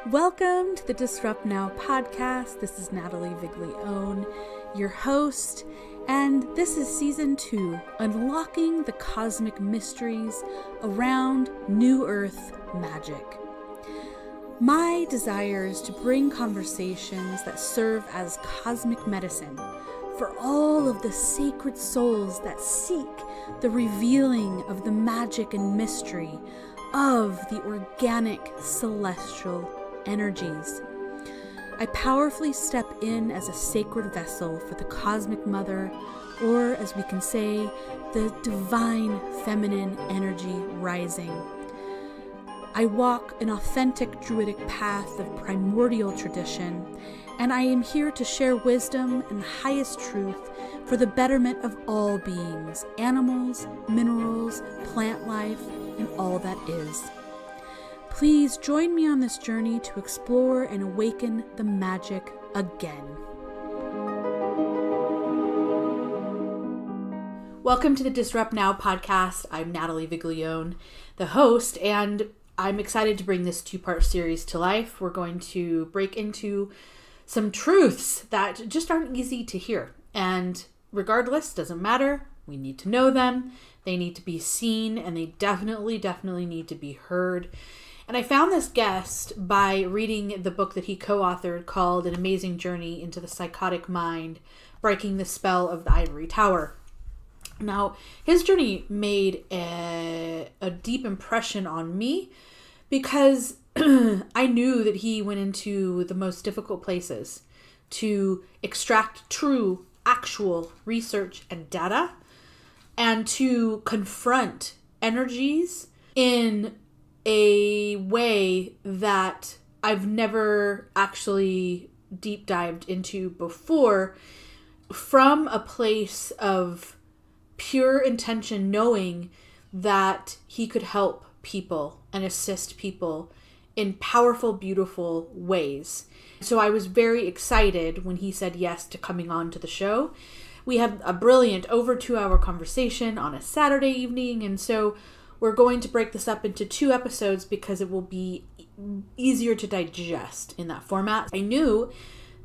Welcome to the Disrupt Now podcast. This is Natalie Viglione, your host, and this is season 2, unlocking the cosmic mysteries around New Earth magic. My desire is to bring conversations that serve as cosmic medicine for all of the sacred souls that seek the revealing of the magic and mystery of the organic celestial energies. I powerfully step in as a sacred vessel for the Cosmic Mother, or as we can say, the divine feminine energy rising. I walk an authentic druidic path of primordial tradition, and I am here to share wisdom and the highest truth for the betterment of all beings, animals, minerals, plant life, and all that is. Please join me on this journey to explore and awaken the magic again. Welcome to the Disrupt Now podcast. I'm Natalie Viglione, the host, and I'm excited to bring this 2-part series to life. We're going to break into some truths that just aren't easy to hear. And regardless, doesn't matter. We need to know them. They need to be seen, and they definitely need to be heard. And I found this guest by reading the book that he co-authored called An Amazing Journey into the Psychotic Mind, Breaking the Spell of the Ivory Tower. Now, his journey made a deep impression on me because I knew that he went into the most difficult places to extract true, actual research and data and to confront energies in a way that I've never actually deep dived into before, from a place of pure intention, knowing that he could help people and assist people in powerful, beautiful ways. So I was very excited when he said yes to coming on to the show. We had a brilliant over 2-hour conversation on a Saturday evening, and so we're going to break this up into 2 episodes because it will be easier to digest in that format. I knew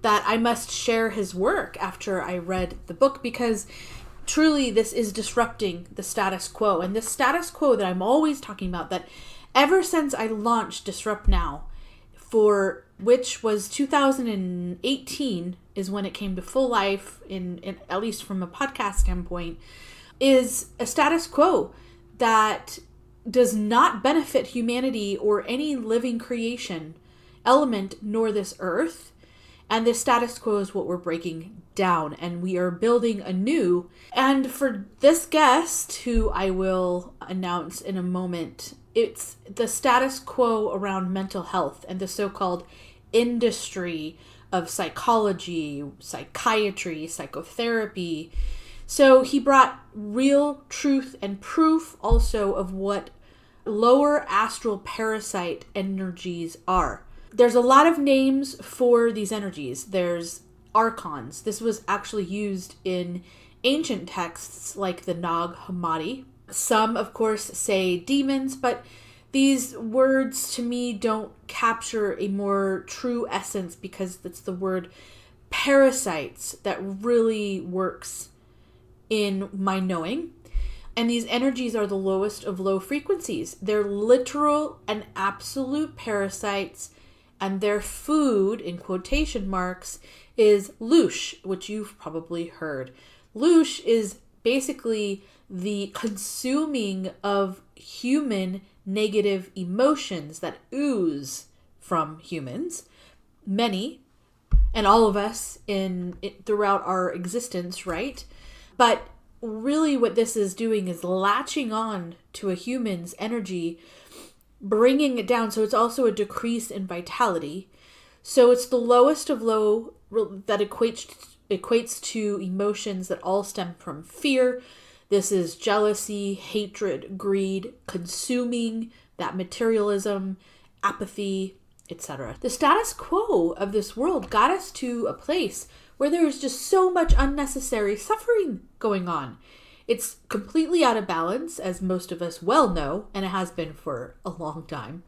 that I must share his work after I read the book because truly this is disrupting the status quo. And this status quo that I'm always talking about, that ever since I launched Disrupt Now, for which was 2018 is when it came to full life, in at least from a podcast standpoint, is a status quo that does not benefit humanity or any living creation element nor this earth. And this status quo is what we're breaking down, and we are building anew. And for this guest, who I will announce in a moment, it's the status quo around mental health and the so-called industry of psychology, psychiatry, psychotherapy. So he brought real truth and proof also of what lower astral parasite energies are. There's a lot of names for these energies. There's archons. This was actually used in ancient texts like the Nag Hammadi. Some, of course, say demons, but these words to me don't capture a more true essence because it's the word parasites that really works in my knowing. And these energies are the lowest of low frequencies. They're literal and absolute parasites, and their food, in quotation marks, is loosh, which you've probably heard. Loosh is basically the consuming of human negative emotions that ooze from humans, many, and all of us throughout our existence, right? But really what this is doing is latching on to a human's energy, bringing it down. So it's also a decrease in vitality. So it's the lowest of low that equates to emotions that all stem from fear. This is jealousy, hatred, greed, consuming, that materialism, apathy, etc. The status quo of this world got us to a place where there is just so much unnecessary suffering going on. It's completely out of balance, as most of us well know, and it has been for a long time.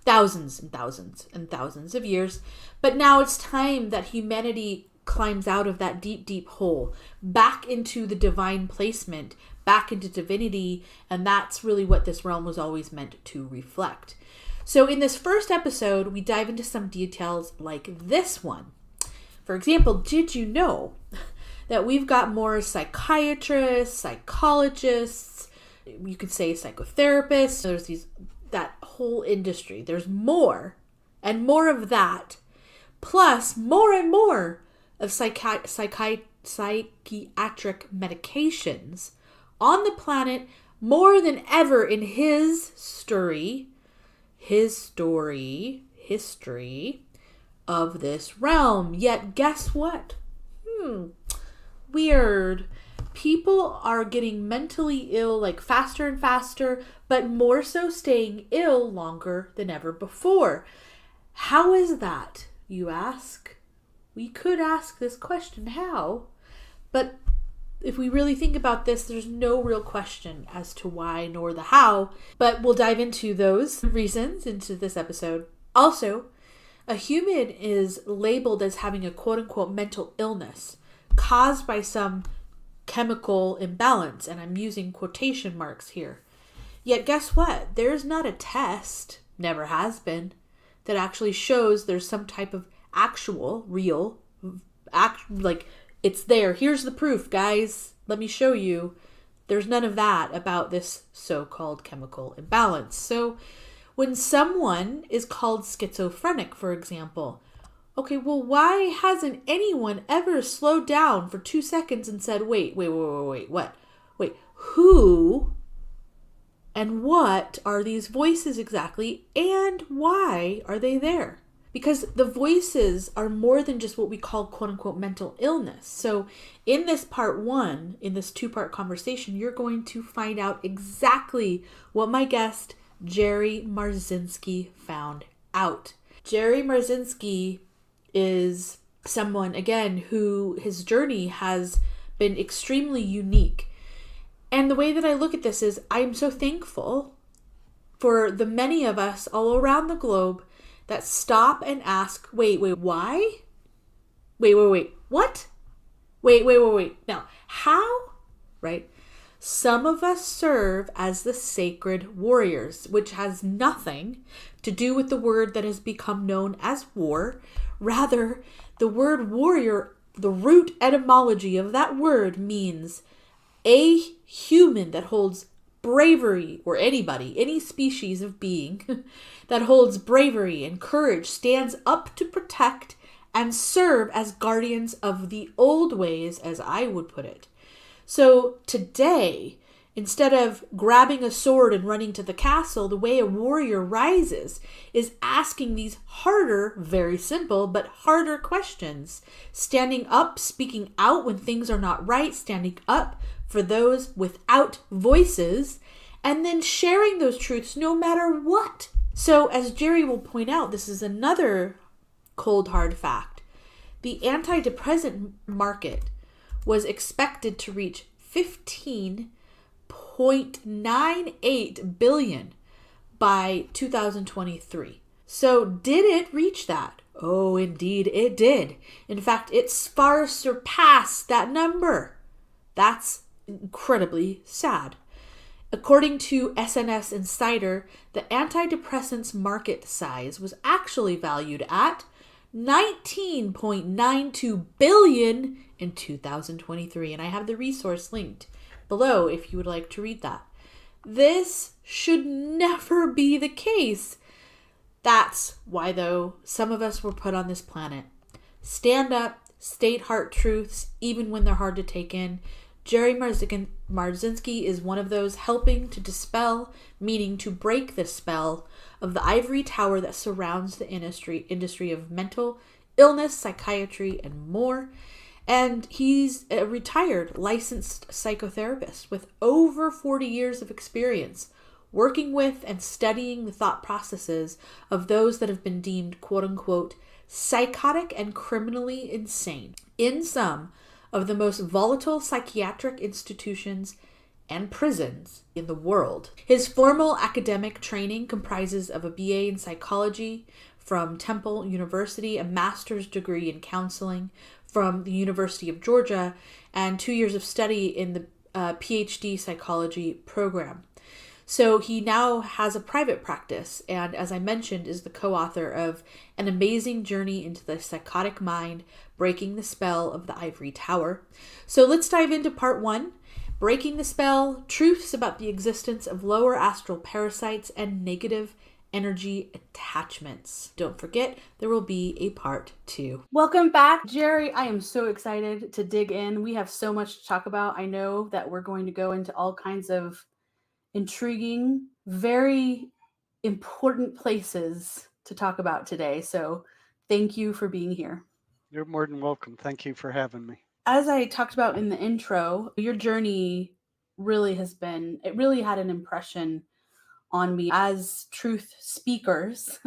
thousands and thousands and thousands of years. But now it's time that humanity climbs out of that deep, deep hole, back into the divine placement, back into divinity, and that's really what this realm was always meant to reflect. So in this first episode, we dive into some details like this one. For example, did you know that we've got more psychiatrists, psychologists, you could say psychotherapists, there's that whole industry. There's more and more of that, plus more and more of psychiatric medications on the planet, more than ever in history of this realm. Yet guess what? Weird. People are getting mentally ill like faster and faster, but more so staying ill longer than ever before. How is that, you ask? We could ask this question, how? But if we really think about this, there's no real question as to why nor the how, but we'll dive into those reasons into this episode. Also, a human is labeled as having a quote-unquote mental illness caused by some chemical imbalance, and I'm using quotation marks here. Yet guess what? There's not a test, never has been, that actually shows there's some type of actual, real, like it's there. Here's the proof, guys. Let me show you. There's none of that about this so-called chemical imbalance. So when someone is called schizophrenic, for example, okay, well, why hasn't anyone ever slowed down for 2 seconds and said, wait, what? Wait, who and what are these voices exactly, and why are they there? Because the voices are more than just what we call quote-unquote mental illness. So in this part one, in this two-part conversation, you're going to find out exactly what my guest, Jerry Marzinsky, found out. Jerry Marzinsky is someone, again, who his journey has been extremely unique. And the way that I look at this is I'm so thankful for the many of us all around the globe that stop and ask, wait, why? Wait, what? Wait. Now, how? Right? Some of us serve as the sacred warriors, which has nothing to do with the word that has become known as war. Rather, the word warrior, the root etymology of that word means a human that holds bravery, or anybody, any species of being that holds bravery and courage, stands up to protect and serve as guardians of the old ways, as I would put it. So today, instead of grabbing a sword and running to the castle, the way a warrior rises is asking these harder, very simple, but harder questions. Standing up, speaking out when things are not right, standing up for those without voices, and then sharing those truths no matter what. So as Jerry will point out, this is another cold hard fact. The antidepressant market was expected to reach $15.98 billion by 2023. So did it reach that? Oh, indeed it did. In fact, it far surpassed that number. That's incredibly sad. According to SNS Insider, the antidepressants market size was actually valued at $19.92 billion in 2023, and I have the resource linked below if you would like to read that. This should never be the case. That's why, though, some of us were put on this planet. Stand up, state heart truths, even when they're hard to take in. Jerry Marzinsky is one of those helping to dispel, meaning to break the spell of the ivory tower that surrounds the industry of mental illness, psychiatry, and more. And he's a retired licensed psychotherapist with over 40 years of experience working with and studying the thought processes of those that have been deemed quote-unquote psychotic and criminally insane in some of the most volatile psychiatric institutions and prisons in the world. His formal academic training comprises of a BA in psychology from Temple University, a master's degree in counseling from the University of Georgia, and 2 years of study in the PhD psychology program. So he now has a private practice, and as I mentioned, is the co-author of An Amazing Journey into the Psychotic Mind, Breaking the Spell of the Ivory Tower. So let's dive into part 1, Breaking the Spell, Truths about the Existence of Lower Astral Parasites and Negative Energy Attachments. Don't forget, there will be a part 2. Welcome back, Jerry. I am so excited to dig in. We have so much to talk about. I know that we're going to go into all kinds of intriguing, very important places to talk about today. So thank you for being here. You're more than welcome. Thank you for having me. As I talked about in the intro, your journey really had an impression on me as truth speakers.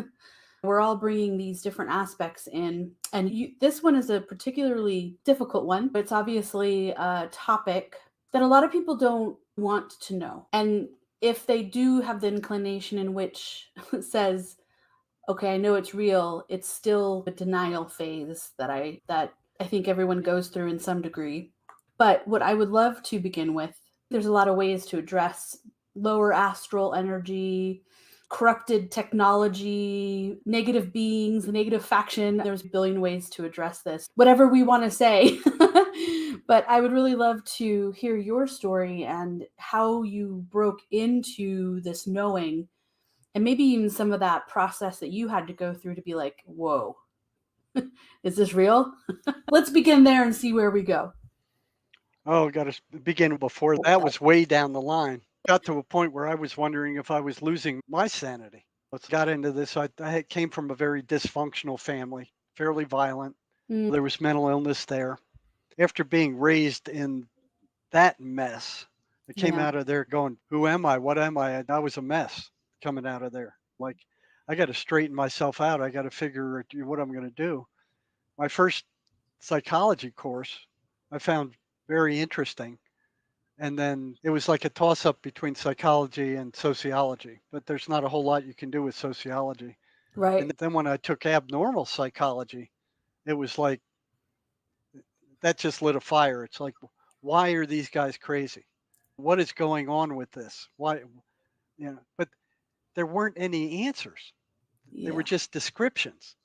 We're all bringing these different aspects in. And this one is a particularly difficult one, but it's obviously a topic that a lot of people don't want to know. And if they do have the inclination in which says, okay, I know it's real, it's still a denial phase that I think everyone goes through in some degree. But what I would love to begin with, there's a lot of ways to address lower astral energy, corrupted technology, negative beings, the negative faction. There's a billion ways to address this, whatever we want to say. But I would really love to hear your story and how you broke into this knowing, and maybe even some of that process that you had to go through to be like, whoa, is this real? Let's begin there and see where we go. Oh, got to begin before that was way down the line. Got to a point where I was wondering if I was losing my sanity. Let's got into this. I came from a very dysfunctional family, fairly violent. There was mental illness there. After being raised in that mess, I came out of there going, who am I? What am I? I was a mess coming out of there. Like, I got to straighten myself out. I got to figure what I'm going to do. My first psychology course I found very interesting. And then it was like a toss up between psychology and sociology, but there's not a whole lot you can do with sociology. Right. And then when I took abnormal psychology, it was like that just lit a fire. It's like, why are these guys crazy? What is going on with this? Why, but there weren't any answers. They were just descriptions.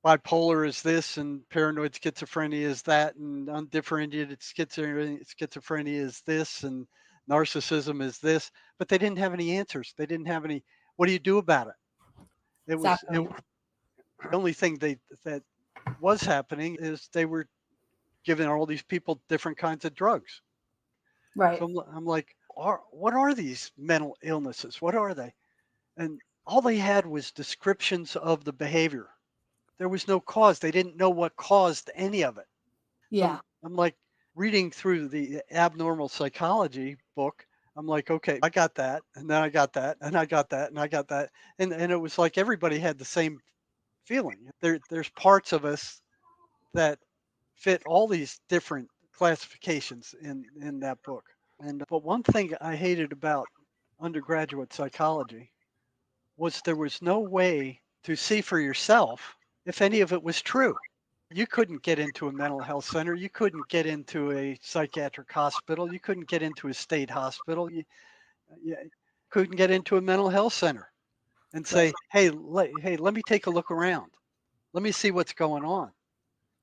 Bipolar is this, and paranoid schizophrenia is that, and undifferentiated schizophrenia is this, and narcissism is this. But they didn't have any answers. They didn't have any. What do you do about it? Exactly. The only thing that was happening is they were giving all these people different kinds of drugs. Right. So I'm like, what are these mental illnesses? What are they? And all they had was descriptions of the behavior. There was no cause. They didn't know what caused any of it. So Yeah. I'm like reading through the abnormal psychology book. I'm like, okay, I got that, and then I got that, and I got that, and I got that, and it was like everybody had the same feeling. There's parts of us that fit all these different classifications in that book. And but one thing I hated about undergraduate psychology was there was no way to see for yourself if any of it was true. You couldn't get into a mental health center. You couldn't get into a psychiatric hospital. You couldn't get into a state hospital. You couldn't get into a mental health center and Right. say, hey, let me take a look around. Let me see what's going on.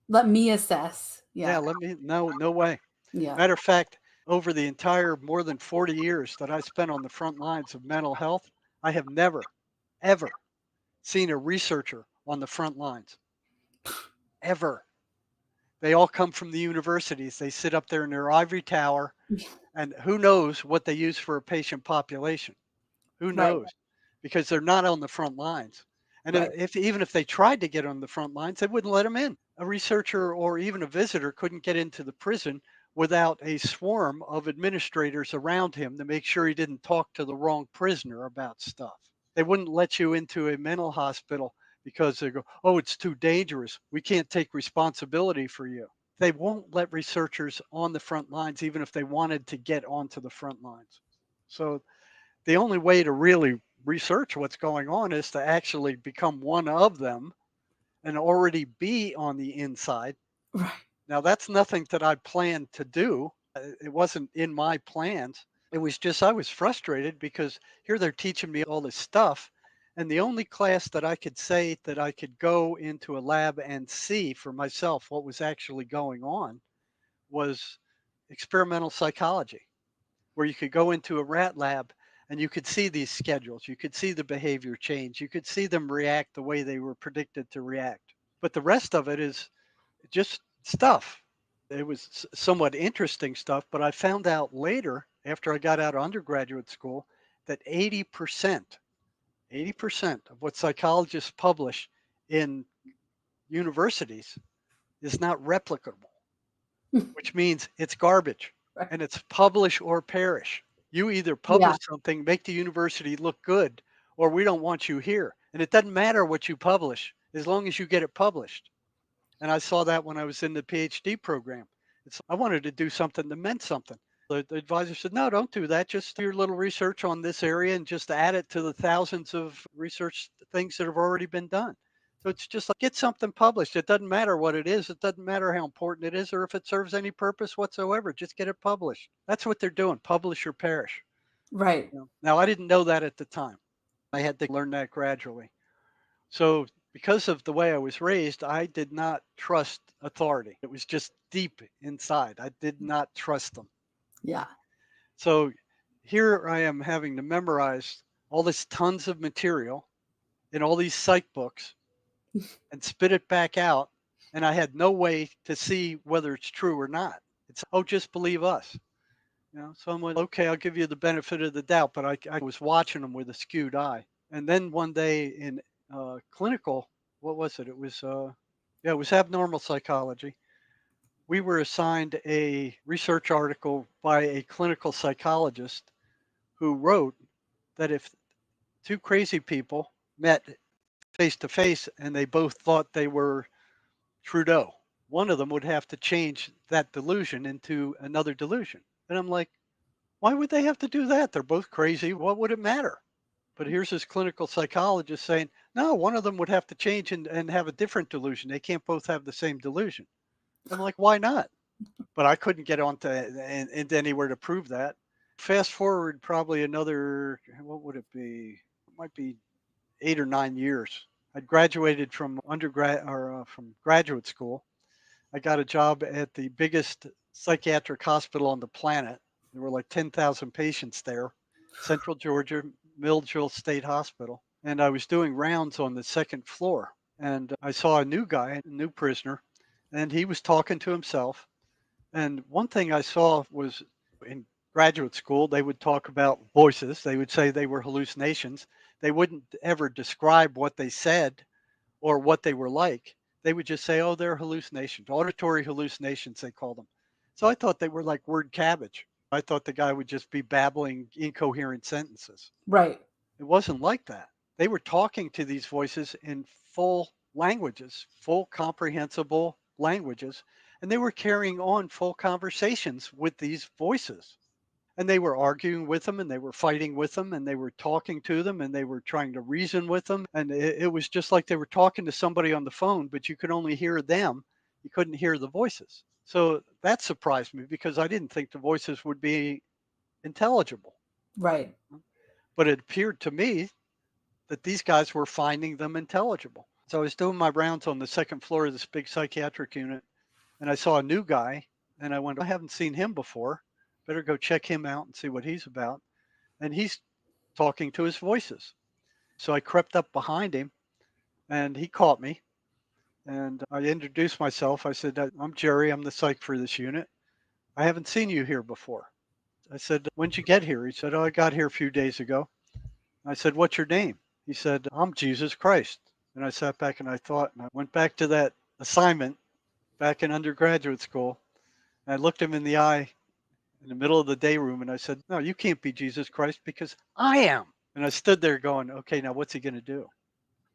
Let me assess. Yeah, Yeah. no way. Yeah. Matter of fact, over the entire more than 40 years that I spent on the front lines of mental health, I have never, ever seen a researcher on the front lines. Ever. They all come from the universities. They sit up there in their ivory tower, and who knows what they use for a patient population? Who Right. knows? Because they're not on the front lines. And Right. if even if they tried to get on the front lines, they wouldn't let them in. A researcher or even a visitor couldn't get into the prison without a swarm of administrators around him to make sure he didn't talk to the wrong prisoner about stuff. They wouldn't let you into a mental hospital because they go, "Oh, it's too dangerous. We can't take responsibility for you." they won't let researchers on the front lines, even if they wanted to get onto the front lines. So the only way to really research what's going on is to actually become one of them and already be on the inside. Right. Now, that's nothing that I planned to do. It wasn't in my plans. It was just I was frustrated because here they're teaching me all this stuff. And the only class that I could say that I could go into a lab and see for myself what was actually going on was experimental psychology, where you could go into a rat lab and you could see these schedules. You could see the behavior change. You could see them react the way they were predicted to react. But the rest of it is just stuff. It was somewhat interesting stuff, but I found out later after I got out of undergraduate school that 80% of what psychologists publish in universities is not replicable, which means it's garbage Right. and it's publish or perish. You either Yeah. publish something, make the university look good, or we don't want you here. And it doesn't matter what you publish as long as you get it published. And I saw that when I was in the PhD program. I wanted to do something that meant something. The advisor said, no, don't do that. Just do your little research on this area and just add it to the thousands of research things that have already been done. So it's just like get something published. It doesn't matter what it is. It doesn't matter how important it is or if it serves any purpose whatsoever. Just get it published. That's what they're doing. Publish or perish. Right. Now, I didn't know that at the time. I had to learn that gradually. So, because of the way I was raised, I did not trust authority. It was just deep inside. I did not trust them. Yeah. So, here I am having to memorize all this tons of material in all these psych books and spit it back out. And I had no way to see whether it's true or not. It's, oh, just believe us. So I'm like, okay, I'll give you the benefit of the doubt, but I was watching them with a skewed eye. And then one day in clinical, what was it? It was, yeah, it was abnormal psychology. We were assigned a research article by a clinical psychologist who wrote that if two crazy people met face to face and they both thought they were Trudeau, one of them would have to change that delusion into another delusion. And I'm like, why would they have to do that? They're both crazy. What would it matter? But here's this clinical psychologist saying, no, one of them would have to change and have a different delusion. They can't both have the same delusion. I'm like, why not? But I couldn't get onto into anywhere to prove that. Fast forward probably another, what would it be? It might be 8 or 9 years. I'd graduated from undergrad or from graduate school. I got a job at the biggest psychiatric hospital on the planet. There were like 10,000 patients there, Central Georgia, Milledgeville State Hospital. And I was doing rounds on the second floor. And I saw a new guy, a new prisoner, and he was talking to himself. And one thing I saw was in graduate school, they would talk about voices. They would say they were hallucinations. They wouldn't ever describe what they said or what they were like. They would just say, oh, they're hallucinations, auditory hallucinations, they call them. So I thought they were like word cabbage. I thought the guy would just be babbling incoherent sentences. Right. It wasn't like that. They were talking to these voices in full languages, full comprehensible languages, and they were carrying on full conversations with these voices. And they were arguing with them and they were fighting with them and they were talking to them and they were trying to reason with them. And it was just like they were talking to somebody on the phone, but you could only hear them. You couldn't hear the voices. So that surprised me because I didn't think the voices would be intelligible. Right. But it appeared to me that these guys were finding them intelligible. So I was doing my rounds on the second floor of this big psychiatric unit and I saw a new guy and I went, I haven't seen him before. Better go check him out and see what he's about. And he's talking to his voices. So I crept up behind him and he caught me and I introduced myself. I said, I'm Jerry. I'm the psych for this unit. I haven't seen you here before. I said, when'd you get here? He said, oh, I got here a few days ago. I said, what's your name? He said, I'm Jesus Christ. And I sat back and I thought, and I went back to that assignment back in undergraduate school. And I looked him in the eye in the middle of the day room and I said, no, you can't be Jesus Christ because I am. And I stood there going, okay, now what's he going to do?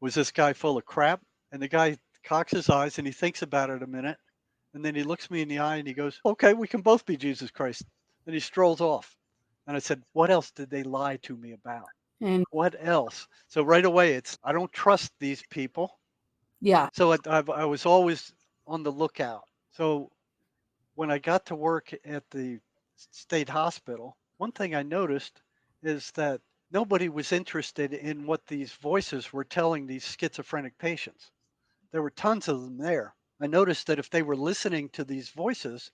Was this guy full of crap? And the guy cocks his eyes and he thinks about it a minute. And then he looks me in the eye and he goes, okay, we can both be Jesus Christ. And he strolls off. And I said, what else did they lie to me about? And What else? So right away, I don't trust these people. yeah. So I was always on the lookout. So when I got to work at the state hospital, one thing I noticed is that nobody was interested in what these voices were telling these schizophrenic patients. There were tons of them there. I noticed that if they were listening to these voices,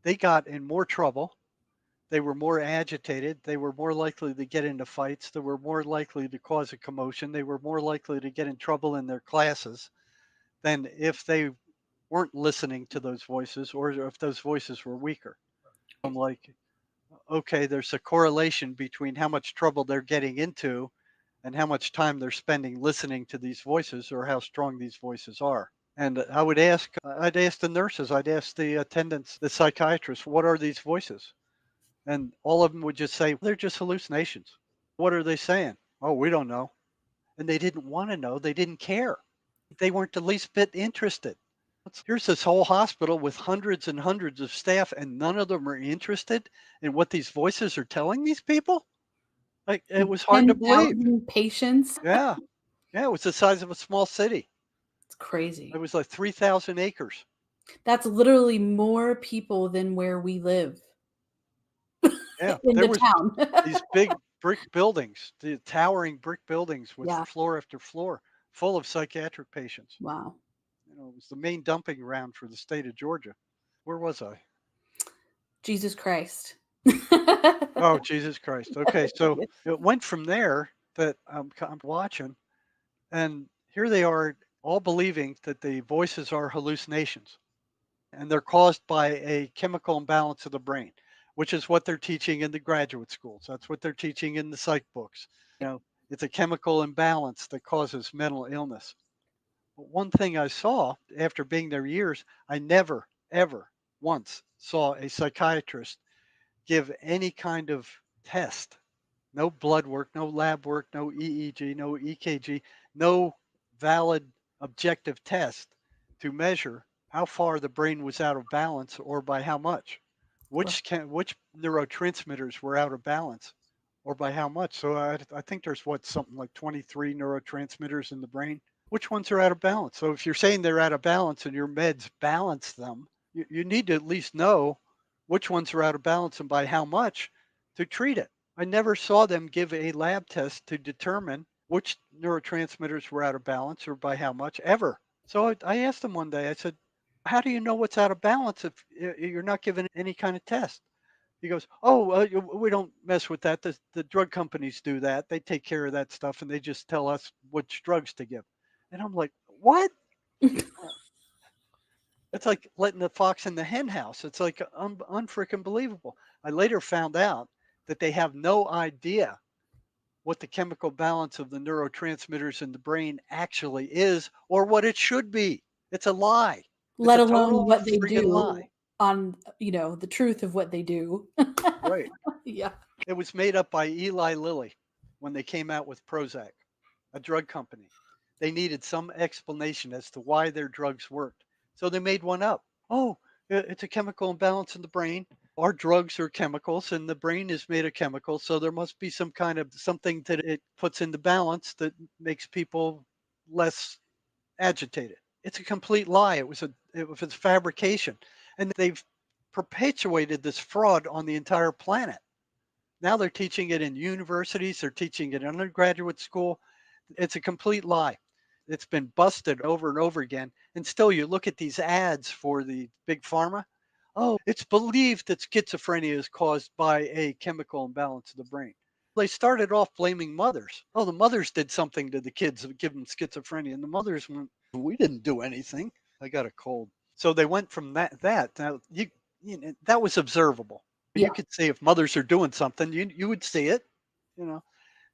they got in more trouble. They were more agitated. They were more likely to get into fights. They were more likely to cause a commotion. They were more likely to get in trouble in their classes than if they weren't listening to those voices or if those voices were weaker. I'm like, okay, there's a correlation between how much trouble they're getting into and how much time they're spending listening to these voices or how strong these voices are. And I'd ask the nurses, I'd ask the attendants, the psychiatrists, what are these voices? And all of them would just say, they're just hallucinations. What are they saying? Oh, we don't know. And they didn't want to know. They didn't care. They weren't the least bit interested. Here's this whole hospital with hundreds and hundreds of staff, and none of them are interested in what these voices are telling these people. Like, it was hard to believe. 10,000 patients. Yeah. Yeah. It was the size of a small city. It's crazy. It was like 3,000 acres. That's literally more people than where we live Yeah. in There the was town. these big brick buildings, the towering brick buildings with Yeah. floor after floor full of psychiatric patients. Wow. It was the main dumping ground for the state of Georgia. Where was I? Jesus Christ. Oh, Jesus Christ. Okay, so it went from there that I'm watching, and here they are all believing that the voices are hallucinations, and they're caused by a chemical imbalance of the brain, which is what they're teaching in the graduate schools. That's what they're teaching in the psych books. It's a chemical imbalance that causes mental illness. But one thing I saw after being there years, I never, ever once saw a psychiatrist give any kind of test, no blood work, no lab work, no EEG, no EKG, no valid objective test to measure how far the brain was out of balance or by how much. Which neurotransmitters were out of balance or by how much? So I think there's something like 23 neurotransmitters in the brain. Which ones are out of balance? So if you're saying they're out of balance and your meds balance them, you need to at least know which ones are out of balance and by how much to treat it. I never saw them give a lab test to determine which neurotransmitters were out of balance or by how much ever. So I asked them one day, I said, how do you know what's out of balance if you're not given any kind of test? He goes, oh, we don't mess with that. The drug companies do that. They take care of that stuff and they just tell us which drugs to give. And I'm like, what? It's like letting the fox in the hen house. It's like unfreaking believable. I later found out that they have no idea what the chemical balance of the neurotransmitters in the brain actually is or what it should be. It's a lie. It's Let a alone total what they friggin' do lie. on, the truth of what they do. Right. Yeah. It was made up by Eli Lilly when they came out with Prozac, a drug company. They needed some explanation as to why their drugs worked. So they made one up. Oh, it's a chemical imbalance in the brain. Our drugs are chemicals and the brain is made of chemicals. So there must be some kind of something that it puts into balance that makes people less agitated. It's a complete lie. It was a fabrication. And they've perpetuated this fraud on the entire planet. Now they're teaching it in universities, they're teaching it in undergraduate school. It's a complete lie. It's been busted over and over again. And still, you look at these ads for the big pharma. Oh, it's believed that schizophrenia is caused by a chemical imbalance of the brain. They started off blaming mothers. Oh, the mothers did something to the kids that give them schizophrenia. And the mothers went, we didn't do anything. I got a cold. So they went from that. Now, that was observable. Yeah. You could see if mothers are doing something, you would see it, you know.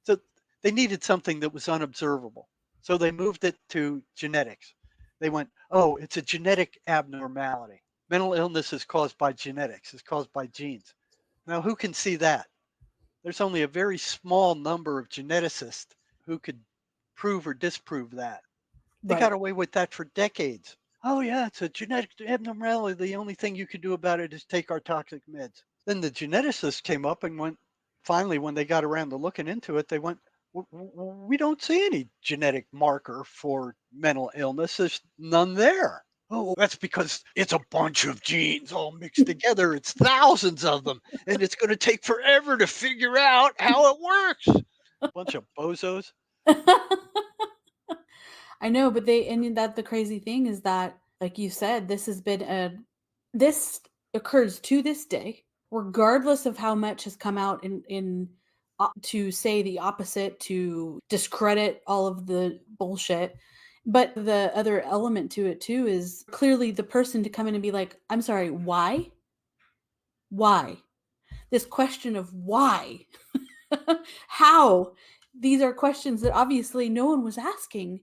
So they needed something that was unobservable. So they moved it to genetics. They went, oh, it's a genetic abnormality. Mental illness is caused by genetics, it's caused by genes. Now, who can see that? There's only a very small number of geneticists who could prove or disprove that. They Right. got away with that for decades. Oh, yeah, it's a genetic abnormality. The only thing you can do about it is take our toxic meds. Then the geneticists came up and went, finally, when they got around to looking into it, they went, We don't see any genetic marker for mental illness. There's none there. Oh, that's because it's a bunch of genes all mixed together. It's thousands of them, and it's going to take forever to figure out how it works. Bunch of bozos. I know, but and that the crazy thing is that, like you said, this occurs to this day, regardless of how much has come out to say the opposite, to discredit all of the bullshit. But the other element to it too is clearly the person to come in and be like, I'm sorry, why? Why? This question of why? How? These are questions that obviously no one was asking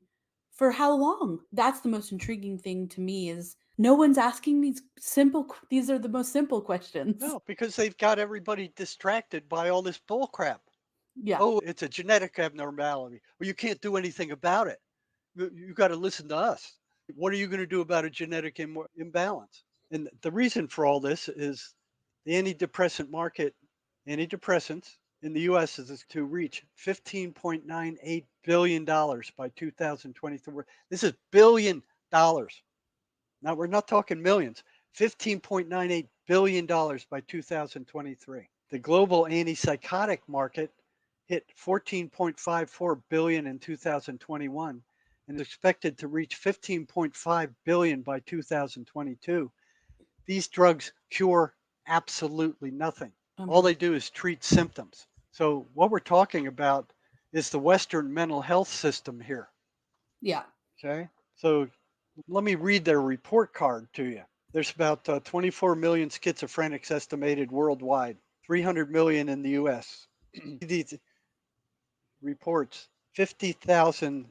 for how long. That's the most intriguing thing to me is no one's asking these are the most simple questions. No, because they've got everybody distracted by all this bull crap. Yeah. Oh, it's a genetic abnormality. Well, you can't do anything about it. You got to listen to us. What are you going to do about a genetic imbalance? And the reason for all this is the antidepressant market, antidepressants in the US is to reach $15.98 billion by 2023. This is $1 billion. Now, we're not talking millions. $15.98 billion by 2023. The global antipsychotic market hit 14.54 billion in 2021 and is expected to reach 15.5 billion by 2022. These drugs cure absolutely nothing. All they do is treat symptoms. So what we're talking about is the Western mental health system here. Yeah. Okay. So let me read their report card to you. There's about 24 million schizophrenics estimated worldwide, 300 million in the US. These reports 50,000,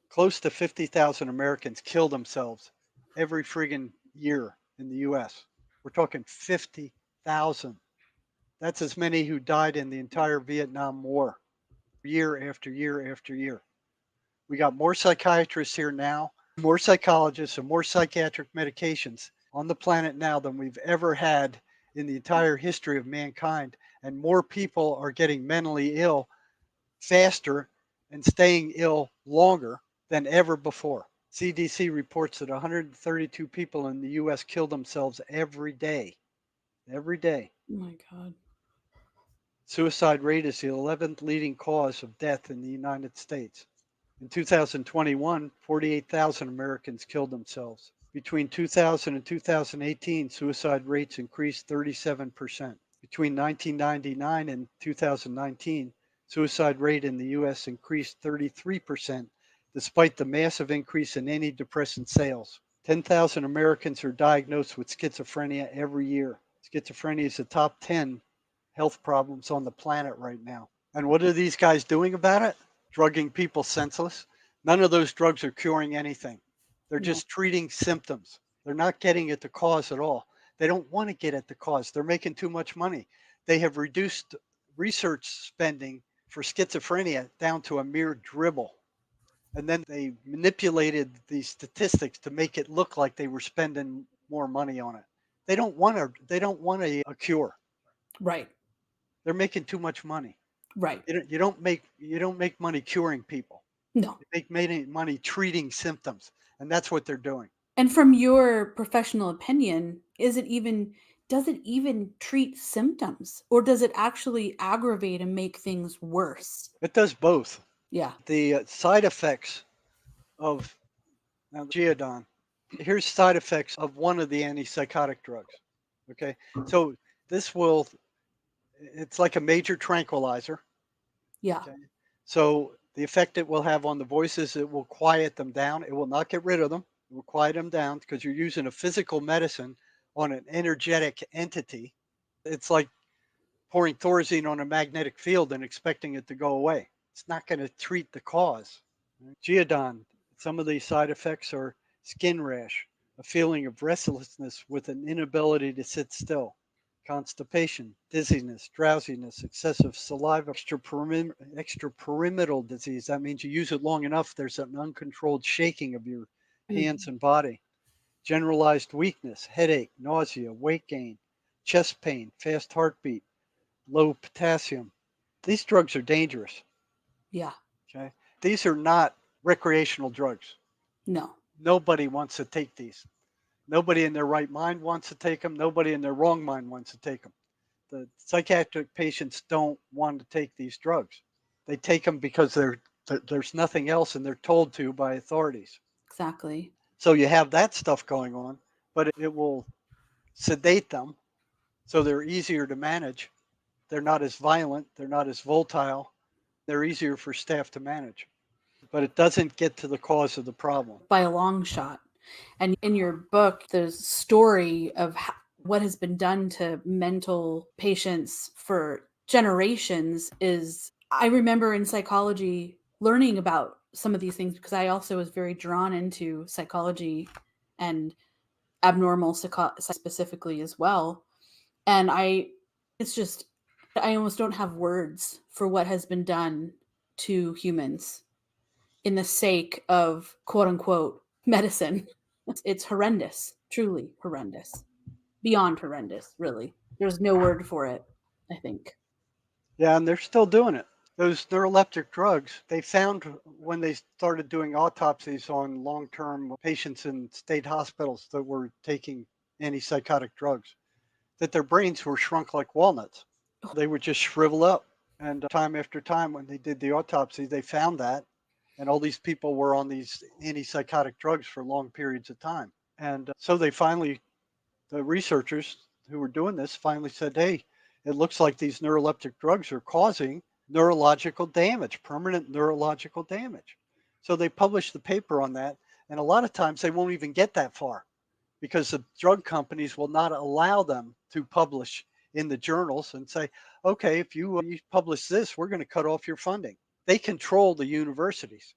close to 50,000 Americans kill themselves every friggin' year in the US. We're talking 50,000. That's as many who died in the entire Vietnam War, year after year after year. We got more psychiatrists here now, more psychologists, and more psychiatric medications on the planet now than we've ever had in the entire history of mankind. And more people are getting mentally ill faster and staying ill longer than ever before. CDC reports that 132 people in the US kill themselves every day. Every day. Oh my God. Suicide rate is the 11th leading cause of death in the United States. In 2021, 48,000 Americans killed themselves. Between 2000 and 2018, suicide rates increased 37%. Between 1999 and 2019, suicide rate in the US increased 33%, despite the massive increase in antidepressant sales. 10,000 Americans are diagnosed with schizophrenia every year. Schizophrenia is the top 10 health problems on the planet right now. And what are these guys doing about it? Drugging people senseless. None of those drugs are curing anything. They're No. just treating symptoms. They're not getting at the cause at all. They don't want to get at the cause. They're making too much money. They have reduced research spending for schizophrenia down to a mere dribble. And then they manipulated the statistics to make it look like they were spending more money on it. They don't want a cure. Right. They're making too much money. Right. You don't make money curing people. No. You make money treating symptoms, and that's what they're doing. And from your professional opinion, does it even treat symptoms or does it actually aggravate and make things worse? It does both. Yeah. The side effects of now Geodon. Here's side effects of one of the antipsychotic drugs. Okay, so this will. It's like a major tranquilizer. Yeah. Okay, so the effect it will have on the voices, it will quiet them down. It will not get rid of them. It will quiet them down because you're using a physical medicine on an energetic entity. It's like pouring Thorazine on a magnetic field and expecting it to go away. It's not going to treat the cause. Geodon, some of these side effects are skin rash, a feeling of restlessness with an inability to sit still, constipation, dizziness, drowsiness, excessive saliva, extrapyramidal disease. That means you use it long enough, there's an uncontrolled shaking of your Mm. hands and body. generalized weakness, headache, nausea, weight gain, chest pain, fast heartbeat, low potassium. These drugs are dangerous. Yeah. Okay. These are not recreational drugs. No. Nobody wants to take these. Nobody in their right mind wants to take them. Nobody in their wrong mind wants to take them. The psychiatric patients don't want to take these drugs. They take them because there's nothing else and they're told to by authorities. Exactly. So you have that stuff going on, but it will sedate them so they're easier to manage. They're not as violent, they're not as volatile, they're easier for staff to manage. But it doesn't get to the cause of the problem. By a long shot. And in your book, the story of what has been done to mental patients for generations is, I remember in psychology learning about some of these things because I also was very drawn into psychology and abnormal specifically as well. And it's just, I almost don't have words for what has been done to humans in the sake of quote unquote medicine. It's horrendous, truly horrendous, beyond horrendous, really. There's no word for it, I think. Yeah, and they're still doing it. Those neuroleptic drugs, they found when they started doing autopsies on long term patients in state hospitals that were taking antipsychotic drugs, that their brains were shrunk like walnuts. They would just shrivel up. And time after time, when they did the autopsy, they found that. And all these people were on these antipsychotic drugs for long periods of time. And so they finally, the researchers who were doing this finally said, hey, it looks like these neuroleptic drugs are causing neurological damage, permanent neurological damage. So they published the paper on that. And a lot of times they won't even get that far because the drug companies will not allow them to publish in the journals and say, okay, if you publish this, we're going to cut off your funding. They control the universities,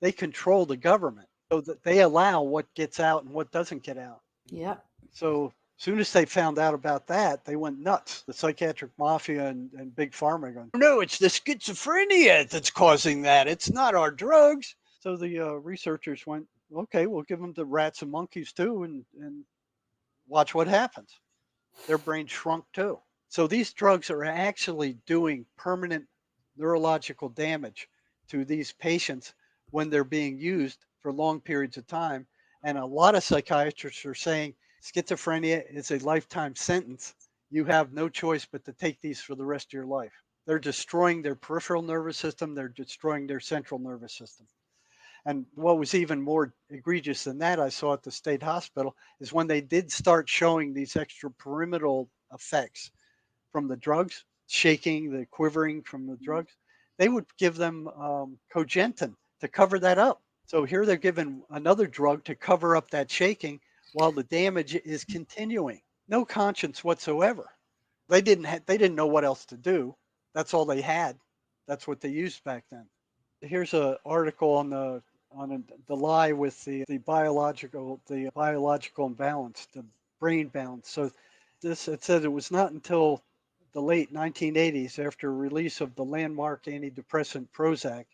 they control the government, so that they allow what gets out and what doesn't get out. Yep. So as soon as they found out about that, they went nuts. The psychiatric mafia and big pharma going, no, it's the schizophrenia that's causing that. It's not our drugs. So the researchers went, okay, we'll give them to rats and monkeys too, and watch what happens. Their brain shrunk too. So these drugs are actually doing permanent neurological damage to these patients when they're being used for long periods of time. And a lot of psychiatrists are saying schizophrenia is a lifetime sentence. You have no choice but to take these for the rest of your life. They're destroying their peripheral nervous system, they're destroying their central nervous system. And what was even more egregious than that, I saw at the state hospital, is when they did start showing these extrapyramidal effects from the drugs, shaking, the quivering from the drugs, they would give them cogentin to cover that up. So here they're given another drug to cover up that shaking while the damage is continuing. No conscience whatsoever. They didn't know what else to do. That's all they had. That's what they used back then. Here's an article on the lie with the biological imbalance, the brain balance. So this it said it was not until the late 1980s, after release of the landmark antidepressant Prozac,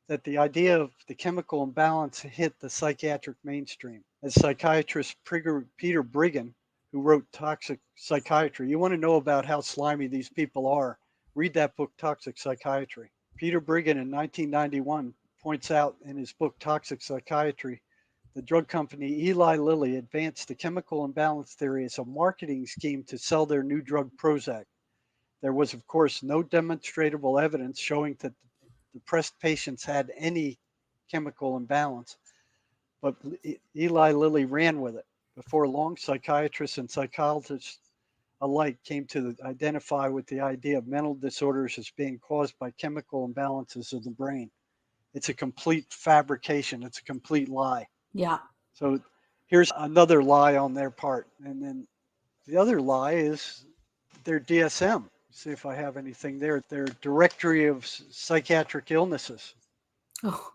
that the idea of the chemical imbalance hit the psychiatric mainstream. As psychiatrist Peter Brigham, who wrote Toxic Psychiatry, you want to know about how slimy these people are, read that book, Toxic Psychiatry. Peter Brigham in 1991 points out in his book Toxic Psychiatry, the drug company Eli Lilly advanced the chemical imbalance theory as a marketing scheme to sell their new drug Prozac. There was, of course, no demonstrable evidence showing that depressed patients had any chemical imbalance, but Eli Lilly ran with it. Before long, psychiatrists and psychologists alike came to identify with the idea of mental disorders as being caused by chemical imbalances of the brain. It's a complete fabrication, it's a complete lie. Yeah. So here's another lie on their part. And then the other lie is their DSM. See if I have anything there. Their directory of psychiatric illnesses. Oh,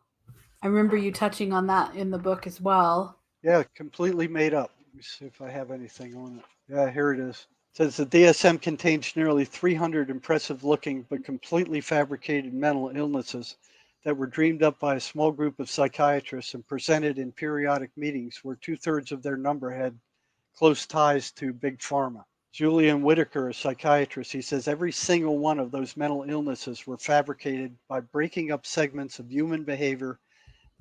I remember you touching on that in the book as well. Yeah, completely made up. Let me see if I have anything on it. Yeah, here it is. It says the DSM contains nearly 300 impressive looking but completely fabricated mental illnesses that were dreamed up by a small group of psychiatrists and presented in periodic meetings where two-thirds of their number had close ties to big pharma. Julian Whitaker, a psychiatrist, he says every single one of those mental illnesses were fabricated by breaking up segments of human behavior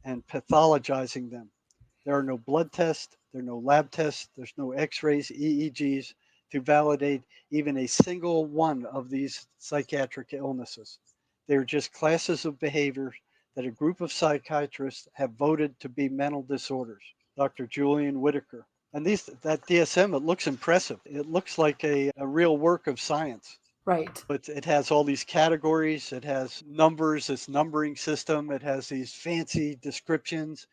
and pathologizing them. There are no blood tests, there are no lab tests, there's no x-rays, EEGs to validate even a single one of these psychiatric illnesses. They are just classes of behavior that a group of psychiatrists have voted to be mental disorders. Dr. Julian Whitaker. And that DSM, it looks impressive. It looks like a real work of science. Right. But it has all these categories. It has numbers, this numbering system. It has these fancy descriptions.